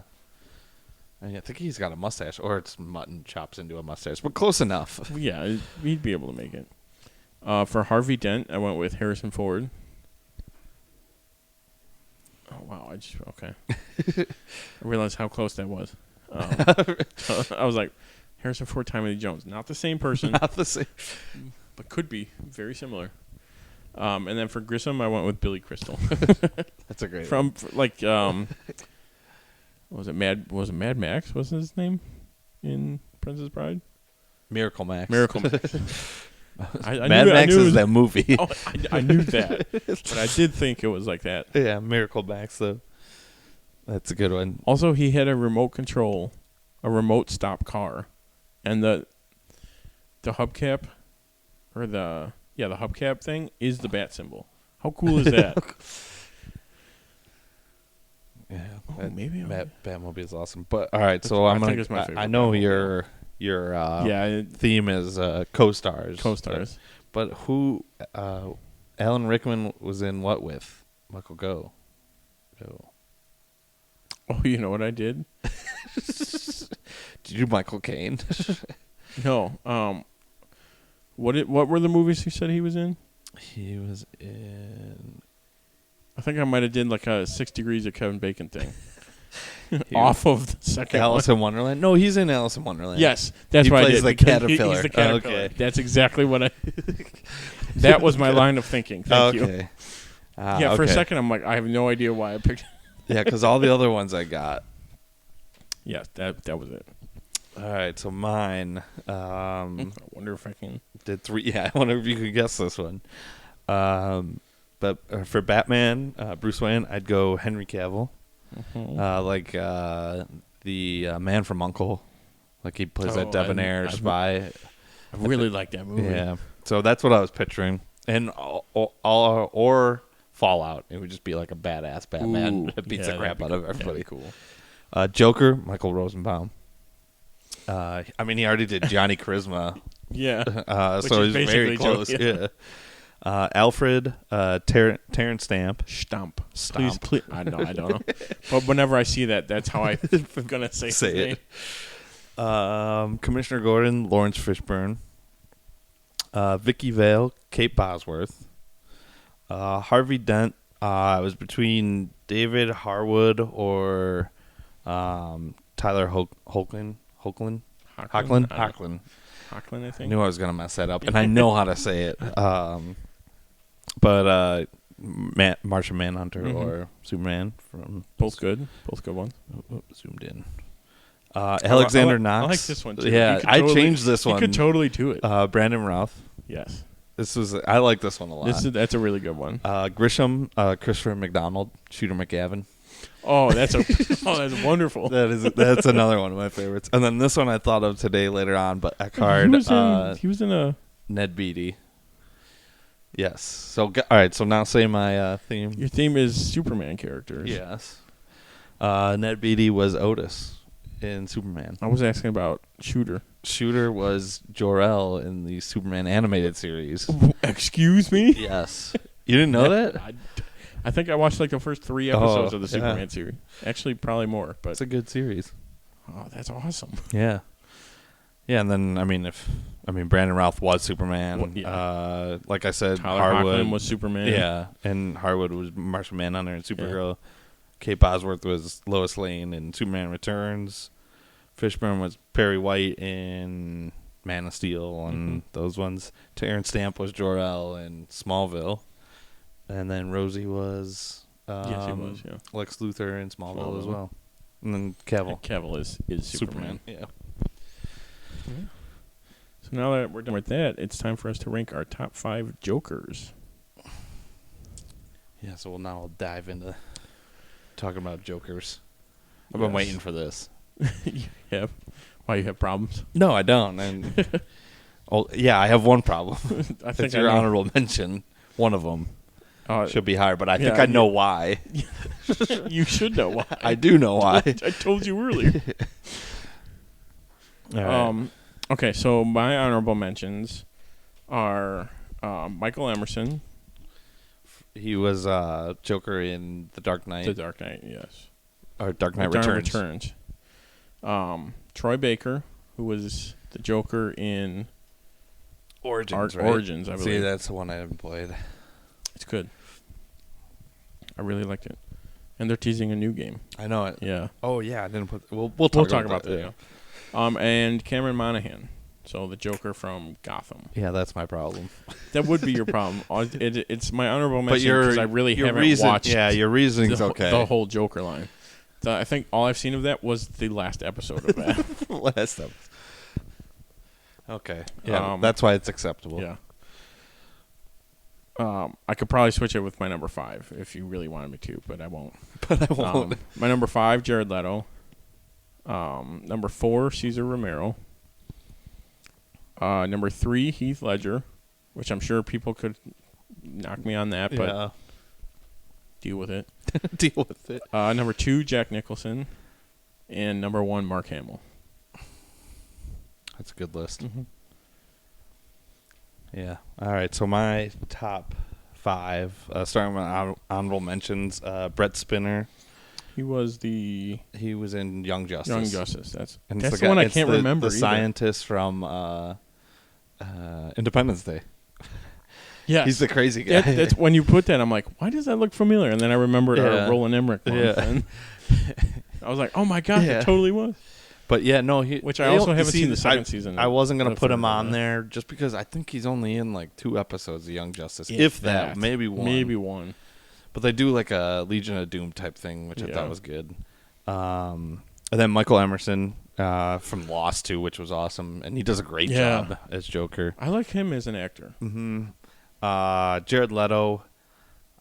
I think he's got a mustache, or it's mutton chops into a mustache, but close enough. Yeah, he'd be able to make it. For Harvey Dent, I went with Harrison Ford. Oh wow! Okay. I realized how close that was. I was like, Harrison Ford, Tommy Lee Jones, not the same person, Not the same. but could be very similar. And then for Grissom, I went with Billy Crystal That's a great from like was it Mad Max? Was his name in Princess Bride? Miracle Max. Miracle Max. I Mad knew, Max I knew is that movie. Oh, I knew that, but I did think it was like that. Yeah, Miracle Max though. That's a good one. Also, he had a remote stop car, and the hubcap, or the hubcap thing is the bat symbol. How cool is that? Yeah, Oh, maybe I'll- Batmobile is awesome. But all right, so I I'm think gonna. it's my favorite I know Batmobile. your Yeah, theme is co-stars. co-stars. But who? Alan Rickman was in what with Michael Go? Oh, you know what I did? Did you do Michael Caine? No. What were the movies he said he was in? He was in. I think I might have did like a 6 Degrees of Kevin Bacon thing. Off of the second Alice one. in Wonderland. No, he's in Alice in Wonderland. Yes, that's He what I plays did. the because caterpillar. He's the caterpillar. Okay. That's exactly what I. That was my line of thinking. Thank you. Okay. Yeah, for a second I'm like, I have no idea why I picked. Yeah, because all the other ones I got. Yes, that was it. All right, so mine. I wonder if I can. Did 3. Yeah, I wonder if you could guess this one. But for Batman, Bruce Wayne, I'd go Henry Cavill. Like the Man from U.N.C.L.E. Like he plays that debonair spy. I really like that movie. Yeah. So that's what I was picturing. And or Fallout. It would just be like a badass Batman that beats the crap out of everybody. Cool. Joker, Michael Rosenbaum. I mean, he already did Johnny Charisma. Yeah. So he's very close. Yeah. Alfred, Terrence Stamp. Stamp. Stomp. Please. I don't know. But whenever I see that, that's how I'm going to say his name. It. Commissioner Gordon, Lawrence Fishburne. Vicky Vale, Kate Bosworth. Harvey Dent. I was between David Harwood or Tyler Hoechlin. Hoechlin, I think. I knew I was going to mess that up, and I know how to say it. But Martian Manhunter or Superman from both good ones. Zoomed in. Alexander Knox. I like this one too. Yeah, I changed this one. You could totally do it. Brandon Routh. Yes. I like this one a lot. That's a really good one. Grisham, Christopher McDonald, Shooter McGavin. Oh, that's wonderful. That's another one of my favorites. And then this one I thought of today later on, but Eckhart. He was in a Ned Beatty. Yes. So all right. So now say my theme. Your theme is Superman characters. Yes. Ned Beatty was Otis in Superman. I was asking about Shooter. Shooter was Jor-El in the Superman animated series. Excuse me? Yes. You didn't know that? I think I watched like the first 3 episodes of the Superman series. Actually, probably more. But it's a good series. Oh, that's awesome. Yeah. Yeah, and then Brandon Routh was Superman. Well, yeah. Like I said, Tyler Harwood Hoechlin was Superman. Yeah, and Harwood was Martian Manhunter and Supergirl. Yeah. Kate Bosworth was Lois Lane in Superman Returns. Fishburne was Perry White in Man of Steel and those ones. Terrence Stamp was Jor-El in Smallville. And then Rosie was yes, he was, yeah. Lex Luthor in Smallville as well. And then Cavill. Cavill is Superman. Yeah. So now that we're done with that, it's time for us to rank our top 5 Jokers. Yeah, so now we'll dive into talking about Jokers. I've been waiting for this. Yeah. Why, you have problems? No, I don't. And I have one problem. I think it's your honorable mention. One of them should be higher, but I think I know why. You should know why. I do know why. I told you earlier. All right. Okay, so my honorable mentions are Michael Emerson. He was Joker in The Dark Knight. The Dark Knight, yes. Or Dark Knight Returns. Troy Baker, who was the Joker in Origins, right? Origins, I believe. See, that's the one I haven't played. It's good. I really liked it. And they're teasing a new game. I know it. Yeah. Oh, yeah. I didn't put. We'll talk about that. Yeah. And Cameron Monaghan, so the Joker from Gotham. Yeah, that's my problem. That would be your problem. It's my honorable mention because I really haven't watched. Yeah, your reasoning's okay. The whole Joker line. I think all I've seen of that was the last episode of that. Last episode. Okay. Yeah, that's why it's acceptable. Yeah. I could probably switch it with my number 5 if you really wanted me to, but I won't. My number 5, Jared Leto. Number 4, Cesar Romero. Number 3, Heath Ledger, which I'm sure people could knock me on that, but deal with it. Deal with it. Number 2, Jack Nicholson. And number 1, Mark Hamill. That's a good list. Mm-hmm. Yeah. All right. So my top 5, starting with honorable mentions, Brett Spinner. He was in Young Justice. Young Justice. That's the one I can't remember. The scientist from Independence Day. Yeah, he's the crazy guy. That's when you put that, I'm like, why does that look familiar? And then I remembered our Roland Emmerich one. Yeah. And I was like, oh my god, it totally was. But yeah, no, which I also haven't seen the second season. I wasn't gonna put him on there just because I think he's only in like 2 episodes of Young Justice, if that, maybe one. But they do like a Legion of Doom type thing, which I thought was good. And then Michael Emerson, from Lost too, which was awesome, and he does a great Yeah. job as Joker. I like him as an actor. Jared Leto.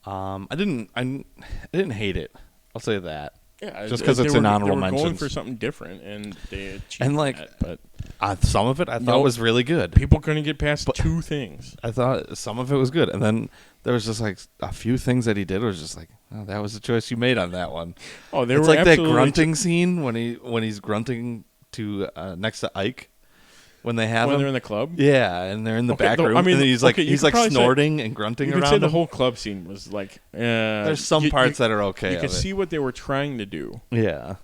I didn't hate it. I'll say that. Yeah, Just 'cause it's they an honorable They were going mentions. for something different, and they achieved And, like, that, but Some of it I thought Nope. was really good. people couldn't get past two things. I thought some of it was good, and then there was just like a few things that he did was just like, oh, that was the choice you made on that one. Oh, they It's were like that absolutely grunting scene when he's grunting to next to Ike when they have when him. they're in the club. Yeah, and they're in the Okay, back though, room, I mean, and he's okay, you he's could like probably say- snorting and grunting You could around say the him. whole club scene was like. There's some parts that are okay. You of could it. see what they were trying to do, Yeah,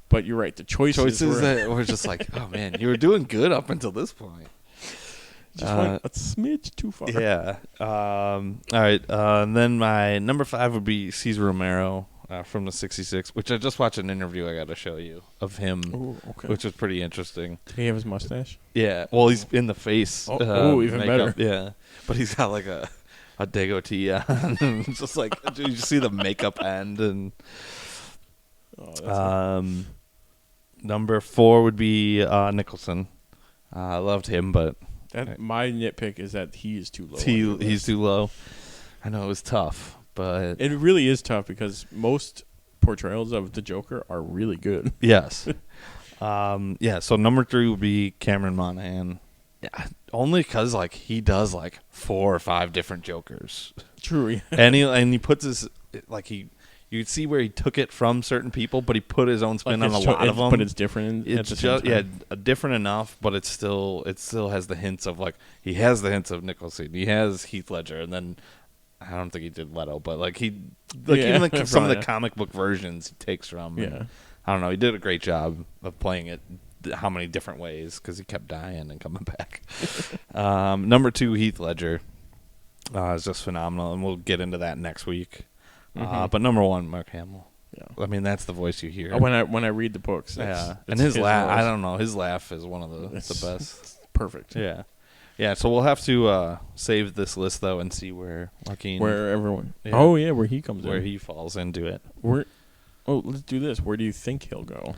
but you're right. The choices were, that were just like, oh man, you were doing good up until this point. just went a smidge too far. Yeah. All right. And then my number 5 would be Cesar Romero from the '66, which I just watched an interview I got to show you of him, Ooh, okay. which was pretty interesting. Did he have his mustache? Yeah. Well, he's in the face. Even makeup. better. Yeah. But he's got like a degotee on. It's just like, dude, you see the makeup end. And Oh, that's number 4 would be Nicholson. I loved him, but my nitpick is that he is too low. he's too low. I know it was tough, but It really is tough because most portrayals of the Joker are really good. yes. Yeah, so number 3 would be Cameron Monaghan. Yeah, only because like he does like 4 or 5 different Jokers, True. Yeah. and he puts his like you could see where he took it from certain people, but he put his own spin on a lot of them. But it's different. It's at the same just time. different enough, but it still has the hints of like he has the hints of Nicholson, he has Heath Ledger, and then I don't think he did Leto, but like even like some of the probably. comic book versions he takes from. Yeah. And I don't know. He did a great job of playing it. How many different ways? Because he kept dying and coming back. Number 2, Heath Ledger, is just phenomenal, and we'll get into that next week. But number 1, Mark Hamill. Yeah. I mean, that's the voice you hear. When I read the books, Yeah, it's and his laugh. voice. I don't know. His laugh is one of the best. It's perfect. Yeah, yeah. So we'll have to save this list though and see where Joaquin, Where everyone. Yeah. Oh yeah, where he comes where in. he falls into it. Let's do this. Where do you think he'll go?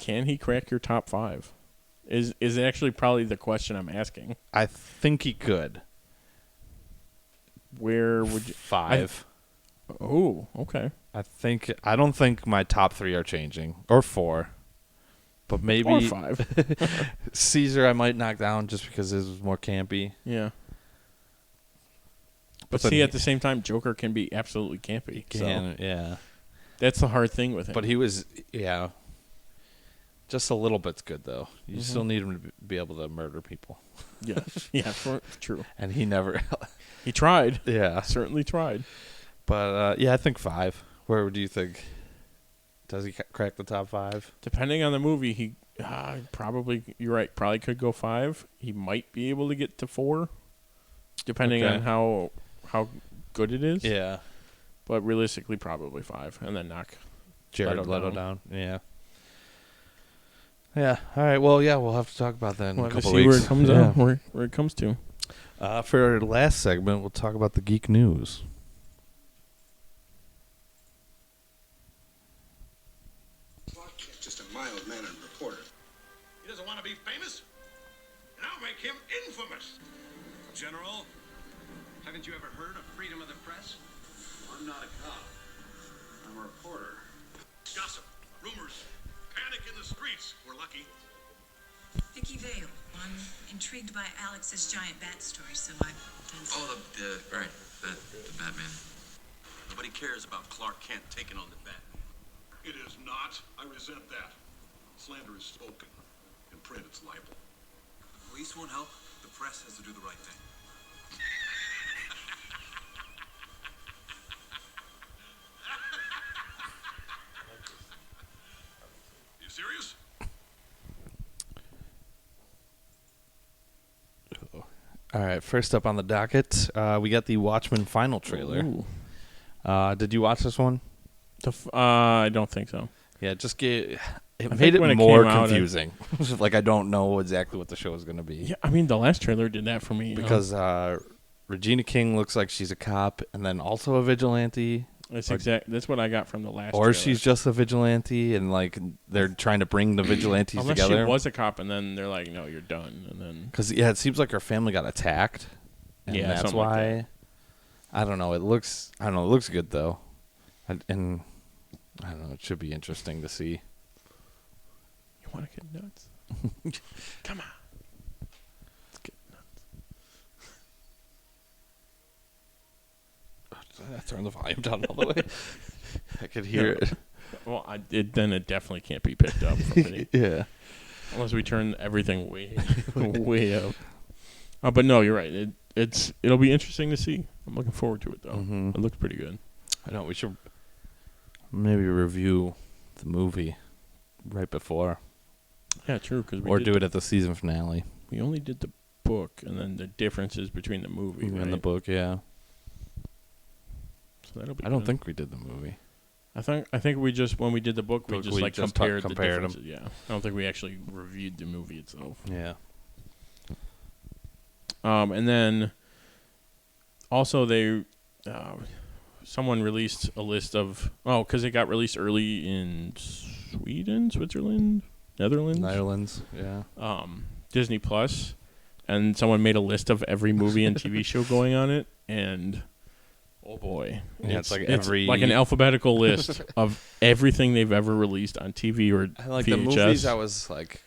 Can he crack your top 5? Is actually probably the question I'm asking. I think he could. Where would you? 5. Oh, okay. I don't think my top 3 are changing, or 4, but maybe Or 5. Caesar I might knock down just because his was more campy. Yeah. But then see, at the same time, Joker can be absolutely campy. So Yeah, that's the hard thing with him. but he was just a little bit's good though. You Mm-hmm. still need him to be able to murder people, yeah, true. and he never. He tried. Yeah, Certainly tried. but I think 5. Where do you think? Does he crack the top 5? Depending on the movie, he probably. You're right. Probably could go 5. He might be able to get to 4, depending Okay. on how good it is. Yeah, But realistically, probably 5, and then knock Jared Leto down. down. Yeah. Yeah. All right. Well, yeah, we'll have to talk about that in We'll a have to couple see weeks. where it comes Yeah. out, where it comes to. For our last segment, we'll talk about the Geek News. Just a mild-mannered reporter. He doesn't want to be famous, and I'll make him infamous. General, haven't you ever heard of freedom of the press? I'm not a cop. I'm a reporter. Gossip, rumors, panic in the streets. We're lucky. Vicky Vale. I'm intrigued by Alex's giant bat story, so I've done some. Oh, the Batman. Nobody cares about Clark Kent taking on the Batman. It is not. I resent that. Slander is spoken. In print, it's libel. Police won't help. The press has to do the right thing. You serious? All right. First up on the docket, we got the Watchmen final trailer. Ooh. Did you watch this one? I don't think so. Yeah, just get. It think made it when it more came out, confusing. Like I don't know exactly what the show is going to be. Yeah, I mean the last trailer did that for me. Because Regina King looks like she's a cop and then also a vigilante. That's what I got from the last. Or trailer. she's just a vigilante, and like they're trying to bring the vigilantes Unless together. she was a cop, and then they're like, "No, you're done." And then Because it seems like her family got attacked, and Yeah, that's something like why. that. I don't know. It looks good though, and I don't know. It should be interesting to see. you want to get nuts? Come on, let's get nuts. I turned the volume down all the way. I could hear it. Well, then it definitely can't be picked up from me. Yeah. Unless we turn everything way, way up. But no, you're right. It'll be interesting to see. I'm looking forward to it though. Mhm. It looks pretty good. I know we should maybe review the movie right before, Yeah, true. Because or do it at the season finale. We only did the book, and then the differences between the movie In right? the book, yeah. So that'll be. I don't good. think we did the movie. I think we just when we did the book, we Book, just we like just compared the compared 'em. differences. Yeah, I don't think we actually reviewed the movie itself. Yeah. And then also they someone released a list of because it got released early in Sweden, Switzerland, Netherlands, Yeah. Disney Plus, and someone made a list of every movie and TV show going on it, and oh boy, Yeah, it's like every- like an alphabetical list of everything they've ever released on TV or I like VHS. the movies. I was like,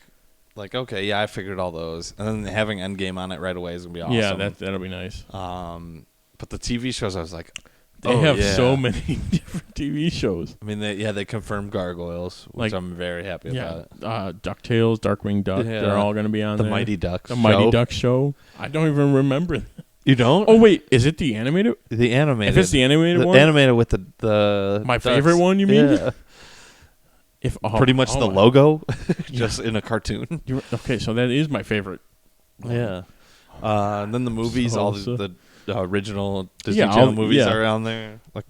okay, yeah, I figured all those, and then having Endgame on it right away is gonna be awesome. Yeah, that'll be nice. But the TV shows, I was like, They have yeah. so many different TV shows. I mean, they confirmed Gargoyles, which Like- I'm very happy about. DuckTales, Darkwing Duck, Yeah. they're all going to be on The there. Mighty Ducks. The Mighty show. Duck show. I don't even remember. You don't? Oh wait, is it the animated? The animated. If it's the animated the one, animated with the My ducks. favorite one, you mean? Yeah. Pretty much the logo, just in a cartoon. Okay, so that is my favorite. Yeah. And then the movies, all So- the original Disney Yeah, Channel all- movies yeah. are on there, like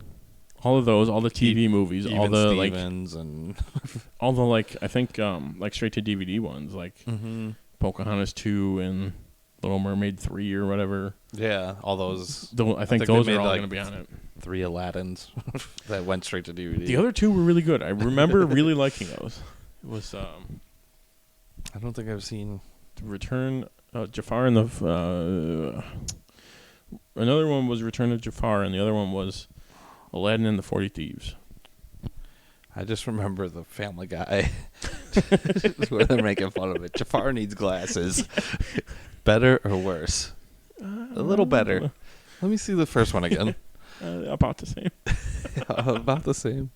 All of those, all the TV movies, all Even the like, Stevens and all the like, I think like straight to DVD ones, like Pocahontas 2 and Little Mermaid 3 or whatever. yeah, all those. I think they those made, are all like, going to be on it. 3 Aladdins that went straight to DVD. The other two were really good. I remember really liking those. It was I don't think I've seen. Return Jafar and the another one was Return of Jafar, and the other one was Aladdin and the 40 Thieves. I just remember the Family Guy where they're making fun of it. Jafar needs glasses. Better or worse? A little better. Let me see the first one again. About the same. About the same.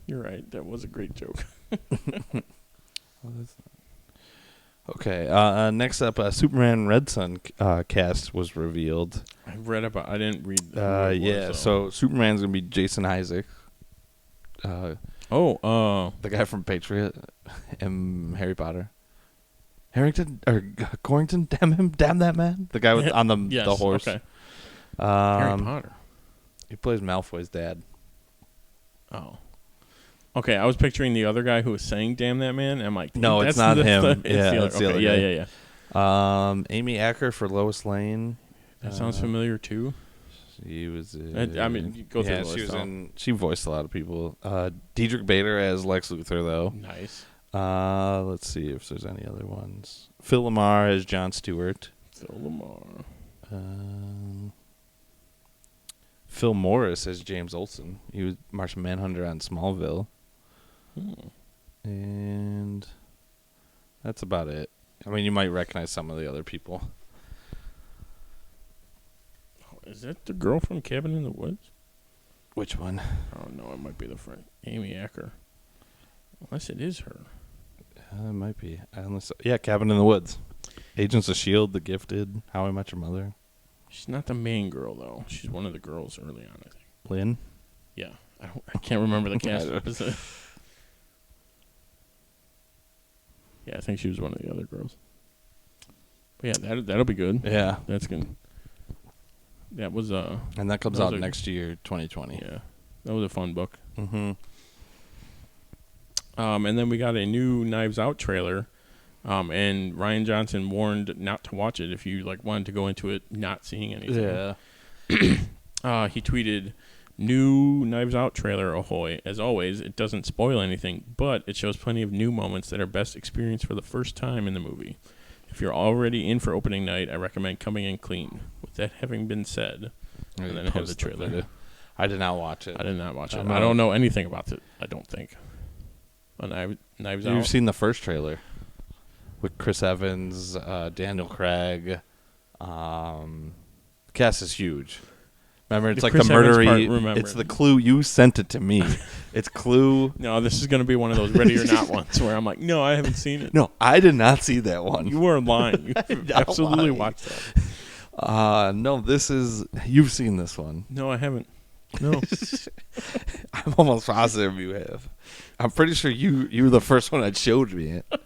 You're right. That was a great joke. Okay. Next up, Superman Red Sun cast was revealed. I didn't read. who it Yeah. was, So Superman's gonna be Jason Isaac. The guy from Patriot and Harry Potter. Harrington or Corrington? Damn him! Damn that man! The guy on the yes, the horse. Okay. Harry Potter. He plays Malfoy's dad. Oh. Okay, I was picturing the other guy who was saying "Damn that man." And I'm like, No, it's that's not him. It's Yeah, the other. it's the Okay, other yeah, guy. yeah. Amy Acker for Lois Lane. That sounds familiar too. She was. I mean, you go through yeah, the she list. was she voiced a lot of people. Diedrich Bader as Lex Luthor, though. Nice. Let's see if there's any other ones. Phil Lamar as Jon Stewart. Phil Lamar. Phil Morris as James Olsen. He was Martian Manhunter on Smallville. And that's about it. I mean, you might recognize some of the other people. Is that the girl from Cabin in the Woods? Which one? Oh no, it might be the friend, Amy Acker. Unless it is her. It might be. Yeah, Cabin in the Woods. Agents of S.H.I.E.L.D., The Gifted, How I Met Your Mother. She's not the main girl though. She's one of the girls early on, I think. Lynn? Yeah, I can't remember the cast. Yeah, I think she was one of the other girls. But yeah, that'll be good. Yeah. That's good. That was And that comes That out was next year, 2020. yeah, that was a fun book. Mm-hmm. And then we got a new Knives Out trailer. And Ryan Johnson warned not to watch it if you like wanted to go into it not seeing anything. Yeah. He tweeted, New Knives Out trailer, ahoy. As always, it doesn't spoil anything, but it shows plenty of new moments that are best experienced for the first time in the movie. If you're already in for opening night, I recommend coming in clean. With that having been said, and then I have the trailer. I did not watch it. I did not watch it. I don't know anything about it, I don't think. Knives Out? You've seen the first trailer with Chris Evans, Daniel Craig. Cast is huge. Remember, it's The like Chris the Evans murdery. part, remember. It's the Clue. You sent it to me. It's Clue. No, this is going to be one of those Ready or Not ones where I'm like, no, I haven't seen it. No, I did not see that one. You were lying. You absolutely lying. watched that. No, this is. You've seen this one. No, I haven't. No. I'm almost positive you have. I'm pretty sure you were the first one that showed me it.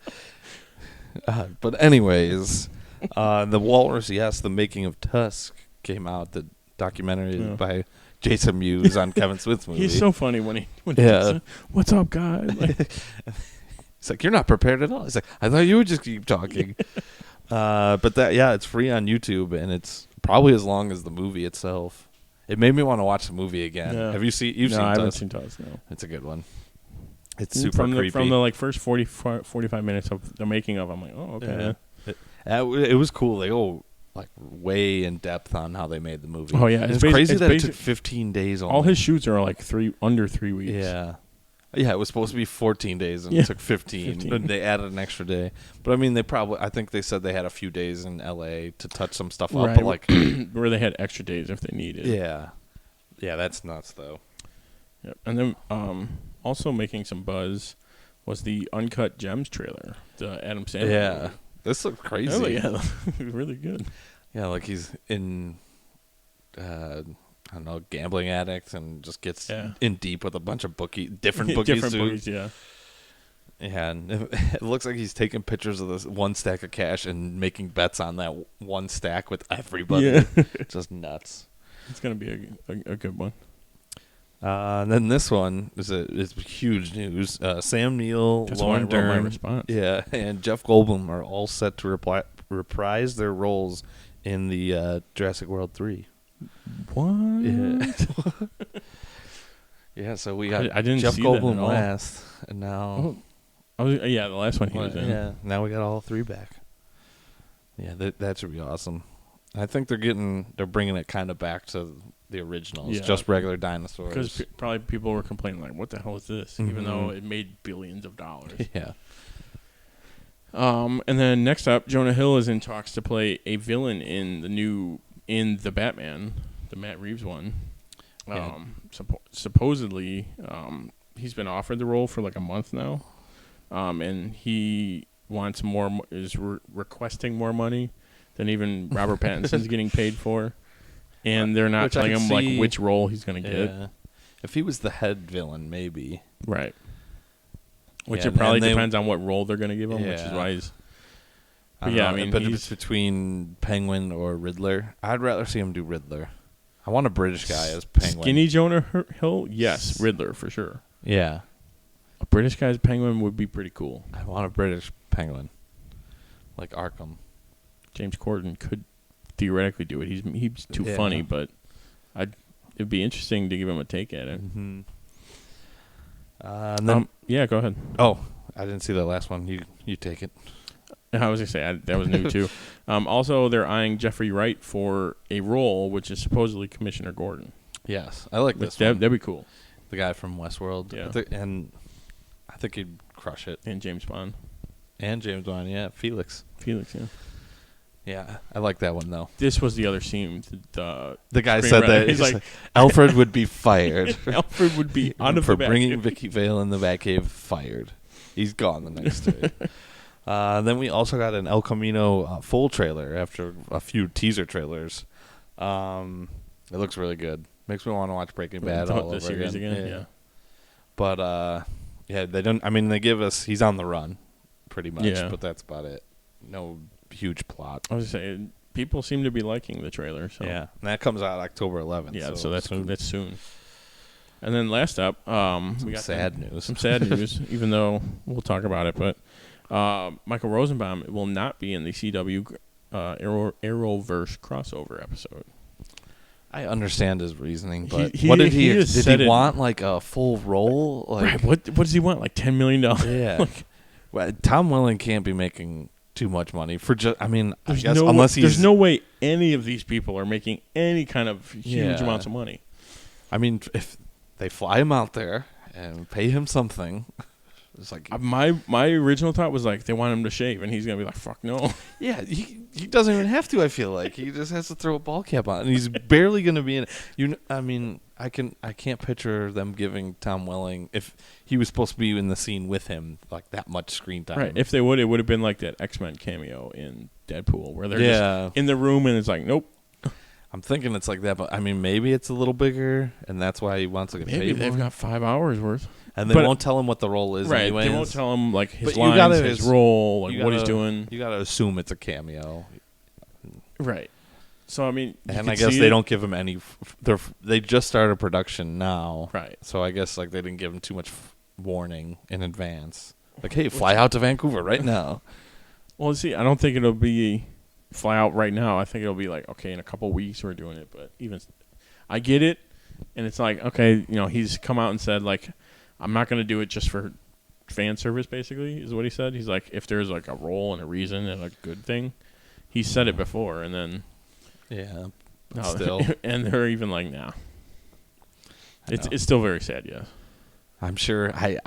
But anyways, the Walrus, yes, the Making of Tusk came out. The documentary by Jason Mewes on Kevin Smith's movie. He's so funny when he Yeah. what's up, guys? Like, He's like, you're not prepared at all. He's like, I thought you would just keep talking. But it's free on YouTube, and it's probably as long as the movie itself. It made me want to watch the movie again. Yeah. Have you seen? You've no, seen I haven't Tusk? seen Tusk. No. It's a good one. It's super creepy. From the like first 45 minutes of the making of, I'm like, oh, okay. Yeah. It was cool. They go like way in depth on how they made the movie. Oh, yeah. It's It's crazy it's that it took 15 days. All his shoots are like under 3 weeks. Yeah. Yeah, it was supposed to be 14 days, and Yeah. it took 15. And they added an extra day. But, I mean, I think they said they had a few days in L.A. to touch some stuff up. Right. But, like, where they had extra days if they needed. yeah. Yeah, that's nuts, though. Yep. And then also making some buzz was the Uncut Gems trailer, the Adam Sandler Yeah. movie. This looked crazy. Oh, yeah. Really good. Yeah, like he's in, I don't know, gambling addict and just gets in deep with a bunch of different bookies. Different bookies, yeah. Yeah, and it looks like he's taking pictures of this one stack of cash and making bets on that one stack with everybody. Yeah. Just nuts. It's going to be a good one. And then this one is huge news. Sam Neill, That's Lauren why I wrote my Dern, response. and Jeff Goldblum are all set to reprise their roles in the Jurassic World 3. What? Yeah. Yeah, so we got I didn't Jeff see that Goldblum at all. last, and now the last one he was in. yeah, now we got all three back. Yeah, that should be awesome. I think they're bringing it kind of back to the originals, just regular dinosaurs. Because probably people were complaining like, "What the hell is this?" Mm-hmm. Even though it made billions of dollars. Yeah. And then next up, Jonah Hill is in talks to play a villain in the Batman, the Matt Reeves one. Yeah. Supposedly, he's been offered the role for like a month now, and he wants requesting more money than even Robert Pattinson's getting paid for, and they're not telling him like which role he's going to get. If he was the head villain, maybe. Right. Which Yeah, it probably and they- depends on what role they're going to give him, which is Yeah. why he's. I don't Yeah, know, I mean, but he's- it's between Penguin or Riddler. I'd rather see him do Riddler. I want a British guy as Penguin. Skinny Jonah Hill? Yes, Riddler for sure. Yeah, A British guy's Penguin would be pretty cool. I want a British Penguin, like Arkham. James Corden could theoretically do it. He's too Yeah. funny, but it'd be interesting to give him a take at it. Mm-hmm. And then, Yeah, go ahead. oh, I didn't see that last one. You take it. I was gonna say that was new too. Also, they're eyeing Jeffrey Wright for a role, which is supposedly Commissioner Gordon. Yes, I like this That'd one. be cool. The guy from Westworld. Yeah. And I think he'd crush it. And James Bond, And James Bond, yeah, Felix. Yeah. Yeah, I like that one though. This was the other scene. The guy screenwriter- said that he's like, Alfred would be fired Alfred would be out of for the bringing Batcave. Vicky Vale in the Batcave. Fired. He's gone the next day. Then we also got an El Camino full trailer after a few teaser trailers. It looks really good. Makes me want to watch Breaking Bad all the over series again. Yeah. But they don't. I mean, they give us he's on the run, pretty much. Yeah. But that's about it. No huge plot. I was saying, people seem to be liking the trailer. So. Yeah, and that comes out October 11th. Yeah, so that's soon. And then last up, we got sad news. Some sad news, even though we'll talk about it. But Michael Rosenbaum will not be in the CW Arrowverse crossover episode. I understand his reasoning, but He- what did he he? has Did said he it- want like a full role? Like, Right. What does he want? Like $10 million? yeah. Well, Tom Welling can't be making too much money for just. I mean, I There's guess no, unless he's. there's no way any of these people are making any kind of huge Yeah. amounts of money. I mean, if they fly him out there and pay him something, it's like My original thought was like they want him to shave, and he's gonna be like, "Fuck no." yeah, he doesn't even have to. I feel like he just has to throw a ball cap on, and he's barely going to be in. I mean, I can't picture them giving Tom Welling if he was supposed to be in the scene with him like that much screen time. Right. If they would, it would have been like that X-Men cameo in Deadpool, where they're Yeah. just in the room, and it's like, nope. I'm thinking it's like that, but I mean, maybe it's a little bigger, and that's why he wants to get Maybe paid they've more. got 5 hours worth. And they but- won't tell him what the role is. Right. anyways. They won't tell him like his But you lines, gotta- his role, like You what he's gotta- doing. You gotta assume it's a cameo, Right. So I mean, you and could I guess see they it. don't give him any. They just started production now, Right. So I guess like they didn't give him too much warning in advance. Like, hey, fly out to Vancouver right now. Well, see, I don't think it'll be fly out right now. I think it'll be like, okay, in a couple weeks we're doing it. But even, I get it, and it's like, okay, he's come out and said like, I'm not going to do it just for fan service. Basically, is what he said. He's like, if there's like a role and a reason and a good thing, he said it before, and then Yeah, no, still, and they're even like, nah. I know. It's still very sad. Yes. I'm sure. I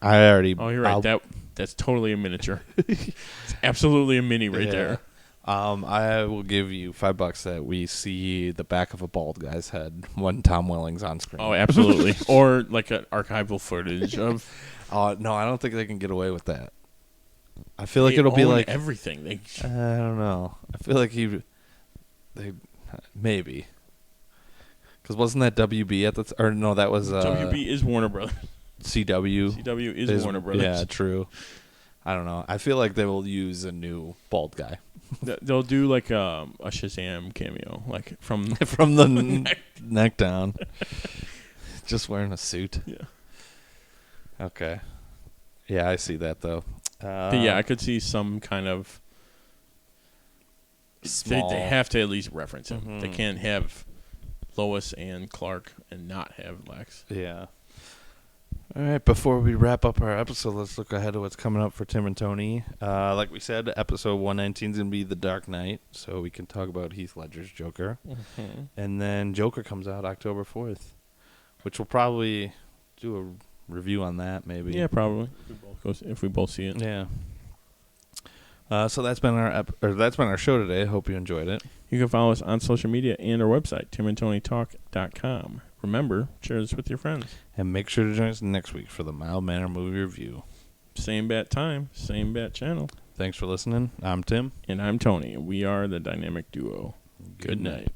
already. Oh, you're right. That's totally a miniature. It's absolutely a mini right there. I will give you $5 that we see the back of a bald guy's head when Tom Welling's on screen. Oh, absolutely. Or like an archival footage of. No, I don't think they can get away with that. I feel like They it'll be own like everything. I don't know. I feel like they maybe because wasn't that WB at the or no that was WB is Warner Brothers. CW. CW is Warner Brothers. Yeah, true. I don't know. I feel like they will use a new bald guy They'll do like a Shazam cameo, like from. from the neck down, just wearing a suit. Yeah. Okay. Yeah, I see that though. But yeah, I could see some kind of. Small. They have to at least reference him. Mhm. They can't have Lois and Clark and not have Lex. Yeah. All right, before we wrap up our episode, let's look ahead to what's coming up for Tim and Tony. Like we said, episode 119 is going to be The Dark Knight, so we can talk about Heath Ledger's Joker. Mm-hmm. And then Joker comes out October 4th, which we'll probably do a review on that, maybe. Yeah, probably. If we both see it. Yeah. So that's been our show today. Hope you enjoyed it. You can follow us on social media and our website, timandtonytalk.com. Remember, share this with your friends. And make sure to join us next week for the Mild Manner Movie Review. Same bat time, same bat channel. Thanks for listening. I'm Tim. And I'm Tony. We are the dynamic duo. Good night.